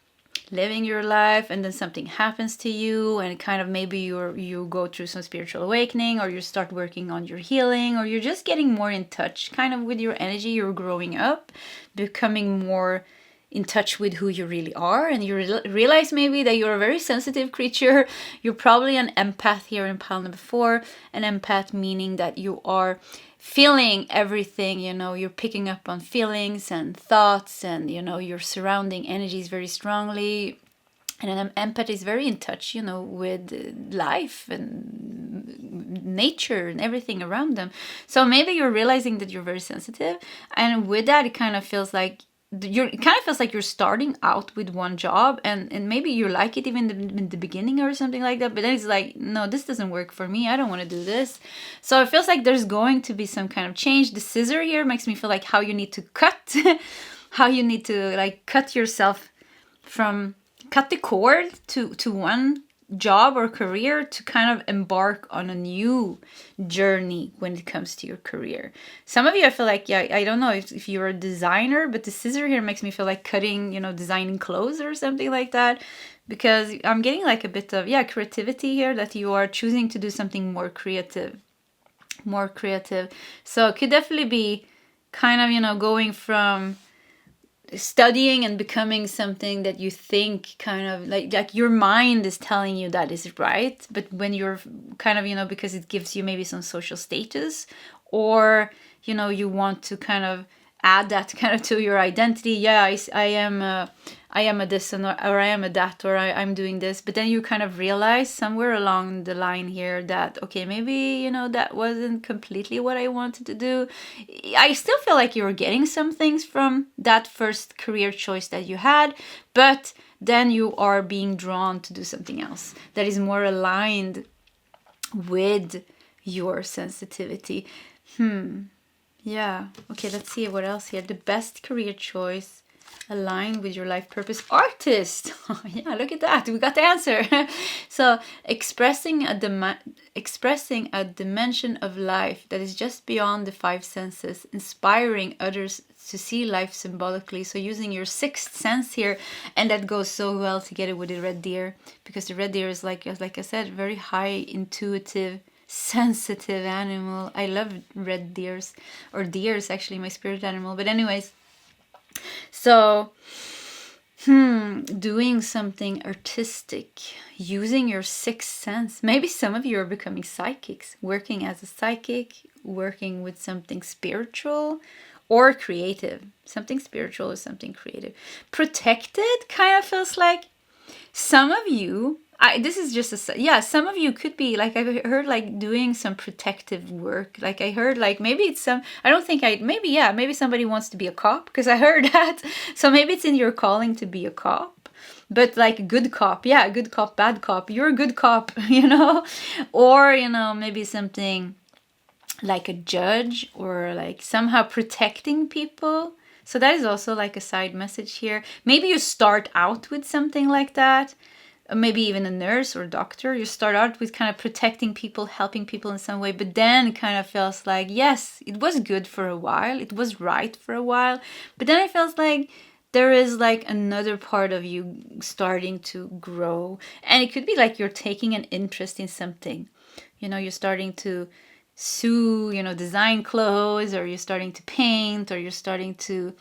living your life and then something happens to you, and kind of maybe you go through some spiritual awakening, or you start working on your healing, or you're just getting more in touch kind of with your energy. You're growing up, becoming more in touch with who you really are, and you realize maybe that you're a very sensitive creature. You're probably an empath here in pile number 4. An empath meaning that you are feeling everything, you're picking up on feelings and thoughts, and your surrounding energies very strongly. And an empath is very in touch, with life and nature and everything around them. So maybe you're realizing that you're very sensitive, and with that, it kind of feels like you're starting out with one job, and maybe you like it even in the beginning or something like that, but then it's like, no, this doesn't work for me. I don't want to do this. So it feels like there's going to be some kind of change. The scissor here makes me feel like how you need to cut, how you need to cut yourself cut the cord to one job or career to kind of embark on a new journey when it comes to your career. Some of you, I feel like, I don't know if you're a designer, but the scissor here makes me feel like cutting, designing clothes or something like that, because I'm getting like a bit of, creativity here, that you are choosing to do something more creative. So it could definitely be kind of, going from studying and becoming something that you think kind of like your mind is telling you that is right, but when you're kind of, because it gives you maybe some social status, or you want to kind of add that kind of to your identity. I am a this, or I am a that, or I'm doing this. But then you kind of realize somewhere along the line here that, okay, maybe, that wasn't completely what I wanted to do. I still feel like you're getting some things from that first career choice that you had, but then you are being drawn to do something else that is more aligned with your sensitivity. Yeah. Okay, let's see what else here. The best career choice aligned with your life purpose. Artist. Yeah, look at that. We got the answer. So expressing a dimension of life that is just beyond the 5 senses, inspiring others to see life symbolically. So using your 6th sense here, and that goes so well together with the red deer, because the red deer is like I said, very high intuitive, sensitive animal. I love red deers, or deers actually, my spirit animal. But anyways, so doing something artistic, using your 6th sense. Maybe some of you are becoming psychics, working as a psychic, working with something spiritual or creative. Something spiritual or something creative. Protected kind of feels like some of you, this is just some of you could be like, I've heard like doing some protective work. Like I heard like maybe it's maybe somebody wants to be a cop, because I heard that. So maybe it's in your calling to be a cop, but like good cop. Yeah, good cop, bad cop. You're a good cop, or, maybe something like a judge, or like somehow protecting people. So that is also like a side message here. Maybe you start out with something like that. Maybe even a nurse or doctor. You start out with kind of protecting people, helping people in some way, but then it kind of feels like, yes, it was good for a while. It was right for a while. But then it feels like there is like another part of you starting to grow. And it could be like you're taking an interest in something. You're starting to sew, design clothes, or you're starting to paint, or you're starting to,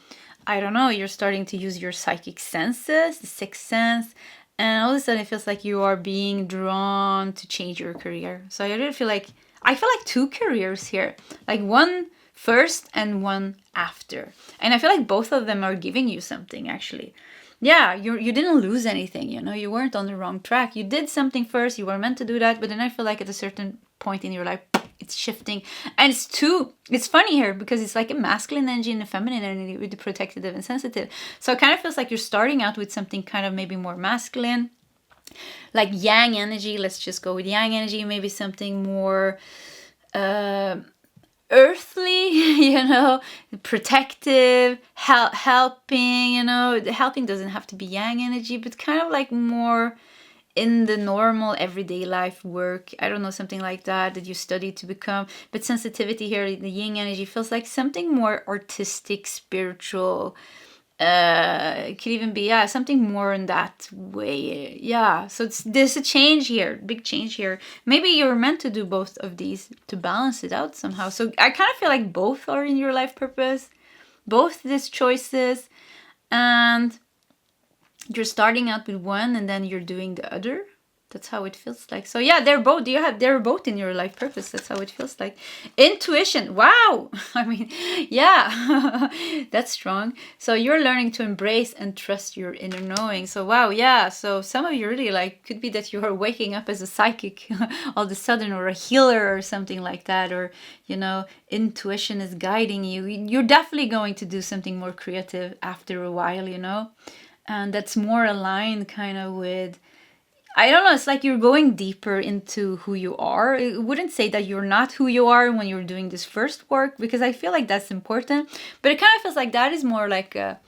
you're starting to use your psychic senses, the 6th sense. And all of a sudden it feels like you are being drawn to change your career. So I really feel like I feel like 2 careers here, like one first and one after. And I feel like both of them are giving you something, actually. Yeah, you didn't lose anything, you know, you weren't on the wrong track. You did something first, you were meant to do that, but then I feel like at a certain point in your life, it's shifting. And it's funny here because it's like a masculine energy and a feminine energy with the protective and sensitive. So it kind of feels like you're starting out with something kind of maybe more masculine, like yang energy. Let's just go with yang energy, maybe something more earthly, you know, protective, helping, you know. Helping doesn't have to be yang energy, but kind of like more in the normal everyday life work. I don't know, something like that you study to become. But sensitivity here, the yin energy, feels like something more artistic, spiritual. It could even be, yeah, something more in that way. Yeah, so there's a change here, big change here. Maybe you're meant to do both of these to balance it out somehow. So I kind of feel like both are in your life purpose, both these choices, and you're starting out with one and then you're doing the other. That's how it feels like. So yeah, they're both in your life purpose. That's how it feels like. Intuition. Wow. I mean, yeah, that's strong. So you're learning to embrace and trust your inner knowing. So wow, yeah. So some of you really like, could be that you are waking up as a psychic all of a sudden, or a healer or something like that. Or, you know, intuition is guiding you. You're definitely going to do something more creative after a while, you know. And that's more aligned kind of with, I don't know, it's like you're going deeper into who you are. I wouldn't say that you're not who you are when you're doing this first work, because I feel like that's important. But it kind of feels like that is more like a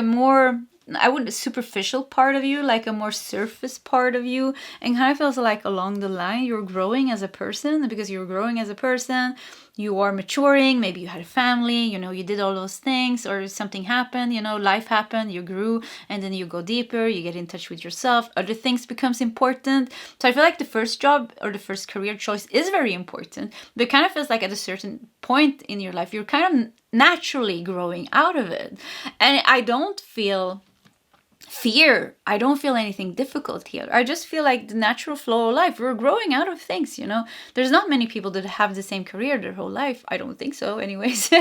more, I wouldn't, superficial part of you, like a more surface part of you. And kind of feels like along the line you're growing as a person, because you're growing as a person. You are maturing, maybe you had a family, you know, you did all those things, or something happened, you know, life happened, you grew, and then you go deeper, you get in touch with yourself, other things becomes important. So I feel like the first job or the first career choice is very important, but it kind of feels like at a certain point in your life, you're kind of naturally growing out of it. And I don't feel fear. I don't feel anything difficult here. I just feel like the natural flow of life. We're growing out of things, you know. There's not many people that have the same career their whole life. I don't think so, anyways.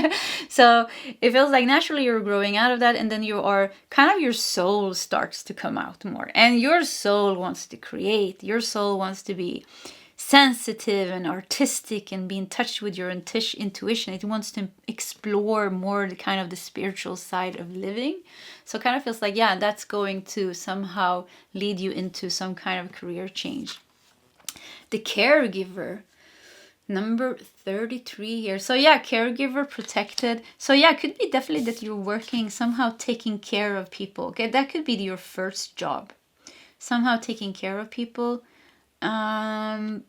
So it feels like naturally you're growing out of that, and then you are kind of, your soul starts to come out more. And your soul wants to create. Your soul wants to be sensitive and artistic and be in touch with your intuition. It wants to explore more the kind of the spiritual side of living. So it kind of feels like, yeah, that's going to somehow lead you into some kind of career change. The caregiver, number 33 here. So yeah, caregiver, protected. So yeah, it could be definitely that you're working somehow taking care of people. Okay, that could be your first job. Somehow taking care of people. And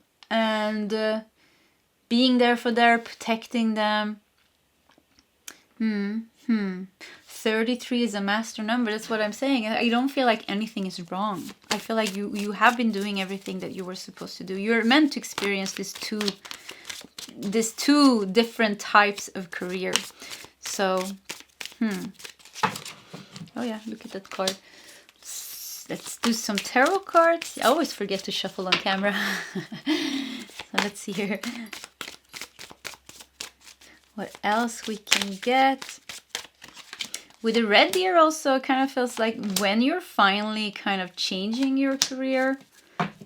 being there for them, protecting them. 33 is a master number. That's what I'm saying. I don't feel like anything is wrong. I feel like you have been doing everything that you were supposed to do. You're meant to experience these two different types of career. So, oh yeah, look at that card. Let's do some tarot cards. I always forget to shuffle on camera. So let's see here. What else we can get. With the red deer also, it kind of feels like when you're finally kind of changing your career,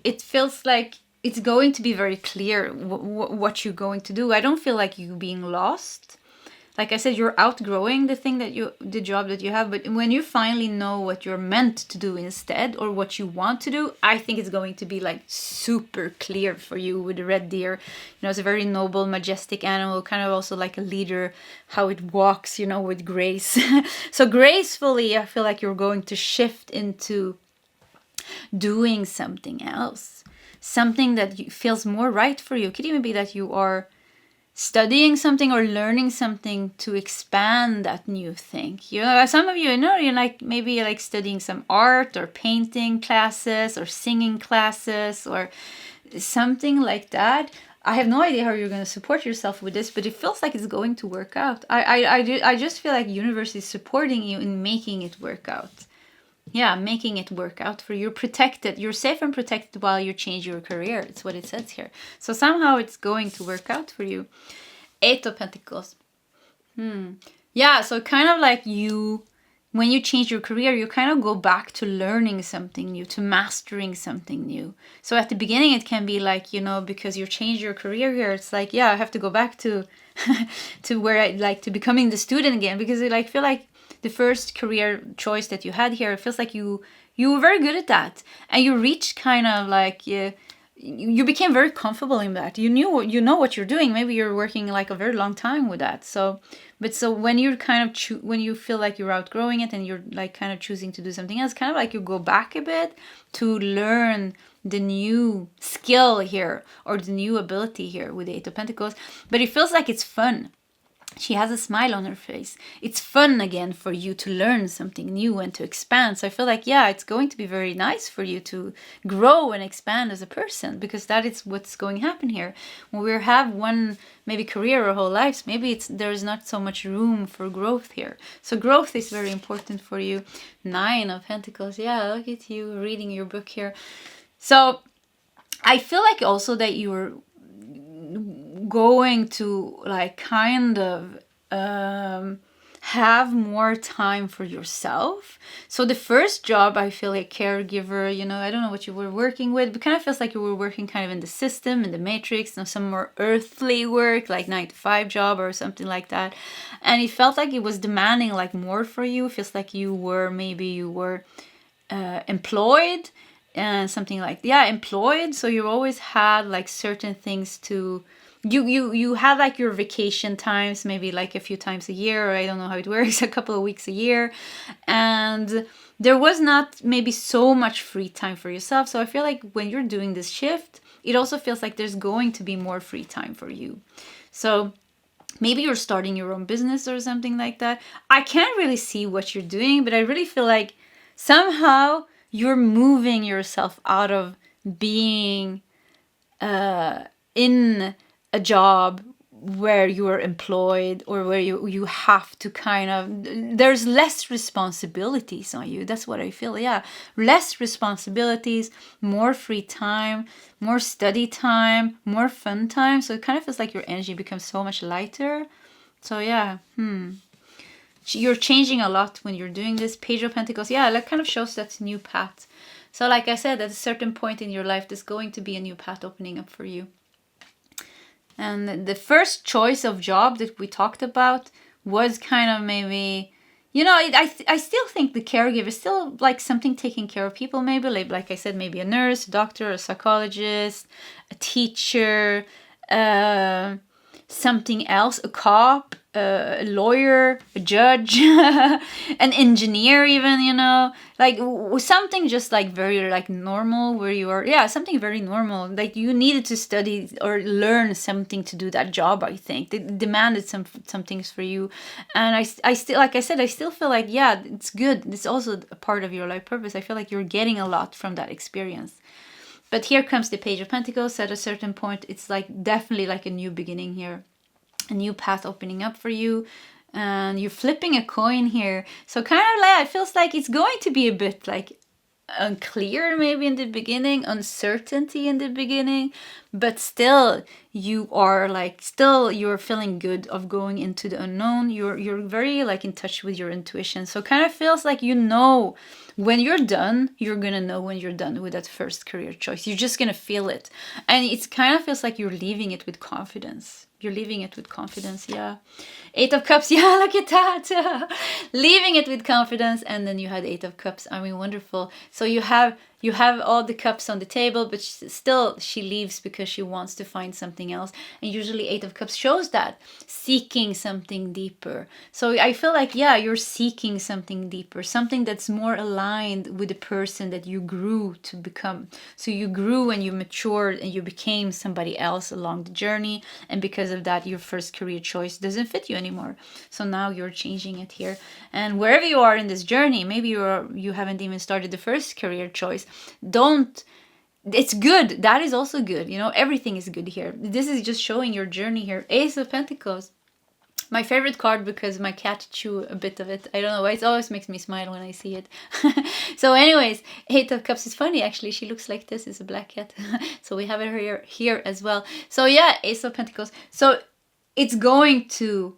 it feels like it's going to be very clear what you're going to do. I don't feel like you being lost. Like I said, you're outgrowing the job that you have, but when you finally know what you're meant to do instead, or what you want to do, I think it's going to be like super clear for you with the red deer. You know, it's a very noble, majestic animal, kind of also like a leader, how it walks, you know, with grace. So gracefully, I feel like you're going to shift into doing something else, something that feels more right for you. It could even be that you are studying something or learning something to expand that new thing. You know, some of you know, you're like maybe like studying some art or painting classes or singing classes or something like that. I have no idea how you're going to support yourself with this, but it feels like it's going to work out. I just feel like universe is supporting you in making it work out. yeah, making it work out for you. You're protected. You're safe and protected while you change your career. It's what it says here. So somehow it's going to work out for you. 8 of Pentacles. Yeah, so kind of like when you change your career, you kind of go back to learning something new, to mastering something new. So at the beginning, it can be like, because you change your career here, it's like, yeah, I have to go back to to where I like to becoming the student again, because I feel like the first career choice that you had here, it feels like you were very good at that, and you reached kind of like you became very comfortable in that. You know what you're doing. Maybe you're working like a very long time with that. So when you're kind of when you feel like you're outgrowing it and you're like kind of choosing to do something else, kind of like you go back a bit to learn the new skill here or the new ability here with the 8 of Pentacles. But it feels like it's fun. She has a smile on her face. It's fun again for you to learn something new and to expand. So I feel like, yeah, it's going to be very nice for you to grow and expand as a person, because that is what's going to happen here. When we have one maybe career our whole lives, maybe there's not so much room for growth here. So growth is very important for you. 9 of Pentacles. Yeah, look at you reading your book here. So I feel like also that you're going to like kind of have more time for yourself. So the first job, I feel like caregiver, I don't know what you were working with, but kind of feels like you were working kind of in the system, in the matrix, some more earthly work, like 9-to-5 job or something like that. And it felt like it was demanding like more for you. It feels like you were employed and something like, employed. So you always had like certain things to, you had like your vacation times, maybe like a few times a year, or I don't know how it works, a couple of weeks a year. And there was not maybe so much free time for yourself. So I feel like when you're doing this shift, it also feels like there's going to be more free time for you. So maybe you're starting your own business or something like that. I can't really see what you're doing, but I really feel like somehow you're moving yourself out of being in a job where you are employed, or where you have to kind of, there's less responsibilities on you. That's what I feel. Yeah, less responsibilities, more free time, more study time, more fun time. So it kind of feels like your energy becomes so much lighter. So yeah, you're changing a lot when you're doing this. Page of Pentacles, yeah, that kind of shows that new path. So like I said, at a certain point in your life, there's going to be a new path opening up for you. And the first choice of job that we talked about was kind of maybe, I still think the caregiver is still like something taking care of people, maybe like I said, maybe a nurse, a doctor, a psychologist, a teacher, something else, a cop, a lawyer, a judge, an engineer even, like something just like very like normal where you are, something very normal. Like you needed to study or learn something to do that job. I think they demanded some things for you. And I still, like I said, I still feel like, yeah, it's good. It's also a part of your life purpose. I feel like you're getting a lot from that experience. But here comes the Page of Pentacles. At a certain point, it's like definitely like a new beginning here. A new path opening up for you. And you're flipping a coin here. So kind of like, it feels like it's going to be a bit like unclear maybe in the beginning, uncertainty in the beginning, but still you're feeling good of going into the unknown. You're very like in touch with your intuition. So kind of feels like when you're done, you're gonna know when you're done with that first career choice. You're just gonna feel it. And it kind of feels like you're leaving it with confidence. You're leaving it with confidence, yeah. 8 of Cups, yeah, look at that. Leaving it with confidence, and then you had 8 of Cups. I mean, wonderful. So you have all the cups on the table, but still she leaves because she wants to find something else. And usually 8 of Cups shows that, seeking something deeper. So I feel like, yeah, you're seeking something deeper, something that's more aligned with the person that you grew to become. So you grew and you matured and you became somebody else along the journey. And because of that, your first career choice doesn't fit you anymore. So now you're changing it here. And wherever you are in this journey, maybe you haven't even started the first career choice. It's good. That is also good. Everything is good here. This is just showing your journey here. Ace of Pentacles. My favorite card because my cat chew a bit of it. I don't know why. It always makes me smile when I see it. So anyways, Eight of Cups is funny actually. She looks like this. It's a black cat. So we have her here as well. So yeah, Ace of Pentacles. So it's going to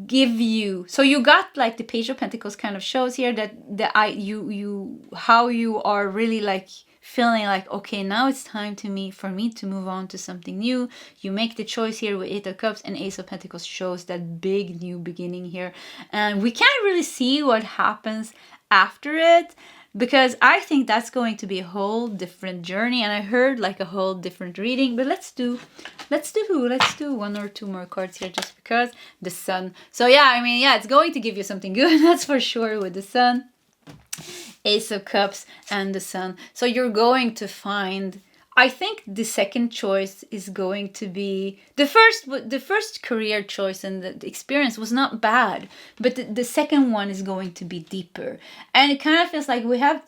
give you, so you got like the Page of Pentacles kind of shows here that how you are really like feeling like, okay, now it's time for me to move on to something new. You make the choice here with Eight of Cups, and Ace of Pentacles shows that big new beginning here. And we can't really see what happens after it, because I think that's going to be a whole different journey, and I heard like a whole different reading. But let's do one or two more cards here, just because. The Sun. So yeah, I mean, yeah, it's going to give you something good, that's for sure, with the Sun, Ace of Cups, and the Sun. So you're going to find, I think the second choice is going to be the first career choice, and the experience was not bad, but the second one is going to be deeper. And it kind of feels like we have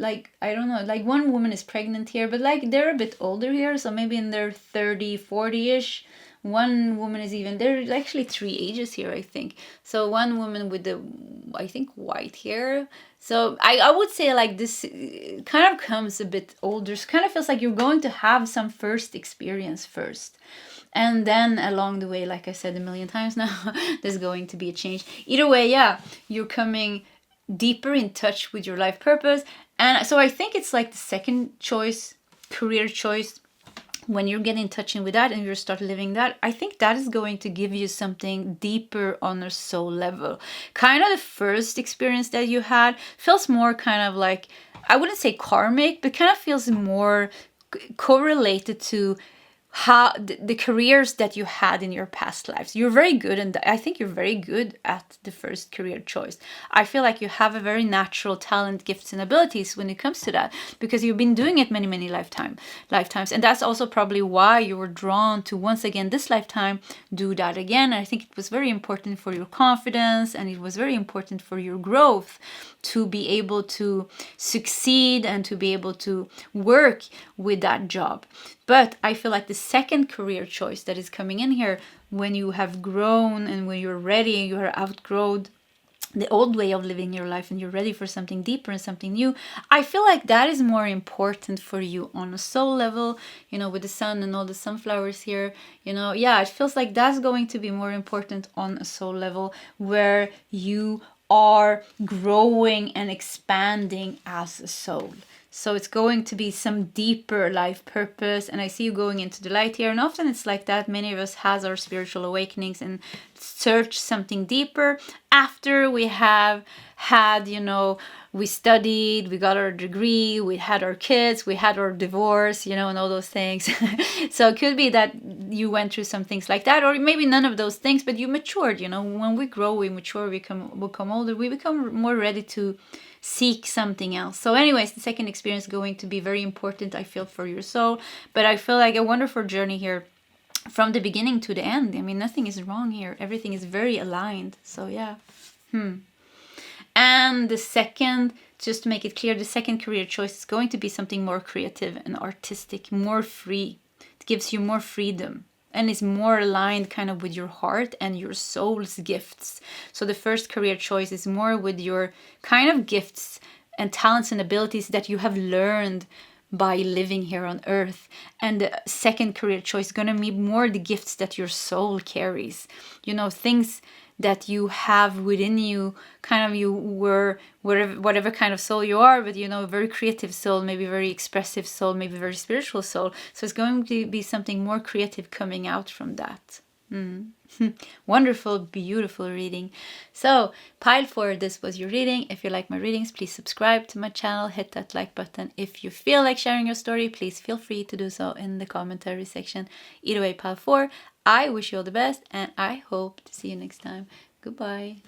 like, I don't know, like one woman is pregnant here, but like they're a bit older here, so maybe in their 30, 40-ish. One woman is even, there's actually 3 ages here, I think. So one woman with the, I think, white hair. So I would say like this kind of comes a bit older. So kind of feels like you're going to have some first experience first. And then along the way, like I said a million times now, there's going to be a change. Either way, yeah, you're coming deeper in touch with your life purpose. And so I think it's like the second choice, career choice. When you're getting in touch with that and you start living that, I think that is going to give you something deeper on a soul level. Kind of the first experience that you had feels more kind of like, I wouldn't say karmic, but kind of feels more correlated to how the careers that you had in your past lives. You're very good, and I think you're very good at the first career choice. I feel like you have a very natural talent, gifts, and abilities when it comes to that, because you've been doing it many lifetimes, and that's also probably why you were drawn to, once again this lifetime, do that again. I think it was very important for your confidence, and it was very important for your growth to be able to succeed and to be able to work with that job. But I feel like the second career choice that is coming in here, when you have grown and when you're ready, you have outgrown the old way of living your life and you're ready for something deeper and something new, I feel like that is more important for you on a soul level, with the sun and all the sunflowers here, yeah, it feels like that's going to be more important on a soul level, where you are growing and expanding as a soul. So it's going to be some deeper life purpose, and I see you going into the light here, and often it's like that. Many of us has our spiritual awakenings and search something deeper after we have had, we studied, we got our degree, we had our kids, we had our divorce, and all those things. So it could be that you went through some things like that, or maybe none of those things, but you matured. When we grow, we mature, we become older, we become more ready to seek something else. So anyways, the second experience is going to be very important, I feel, for your soul. But I feel like a wonderful journey here from the beginning to the end. I mean, nothing is wrong here. Everything is very aligned. So yeah. And the second, just to make it clear, the second career choice is going to be something more creative and artistic, more free. It gives you more freedom and is more aligned kind of with your heart and your soul's gifts. So the first career choice is more with your kind of gifts and talents and abilities that you have learned by living here on earth. And the second career choice is going to be more the gifts that your soul carries. Things that you have within you, kind of you were, whatever kind of soul you are, but a very creative soul, maybe very expressive soul, maybe very spiritual soul. So it's going to be something more creative coming out from that. Wonderful, beautiful reading. So pile 4, this was your reading. If you like my readings, please subscribe to my channel, hit that like button. If you feel like sharing your story, please feel free to do so in the commentary section. Either way, pile 4, I wish you all the best, and I hope to see you next time. Goodbye.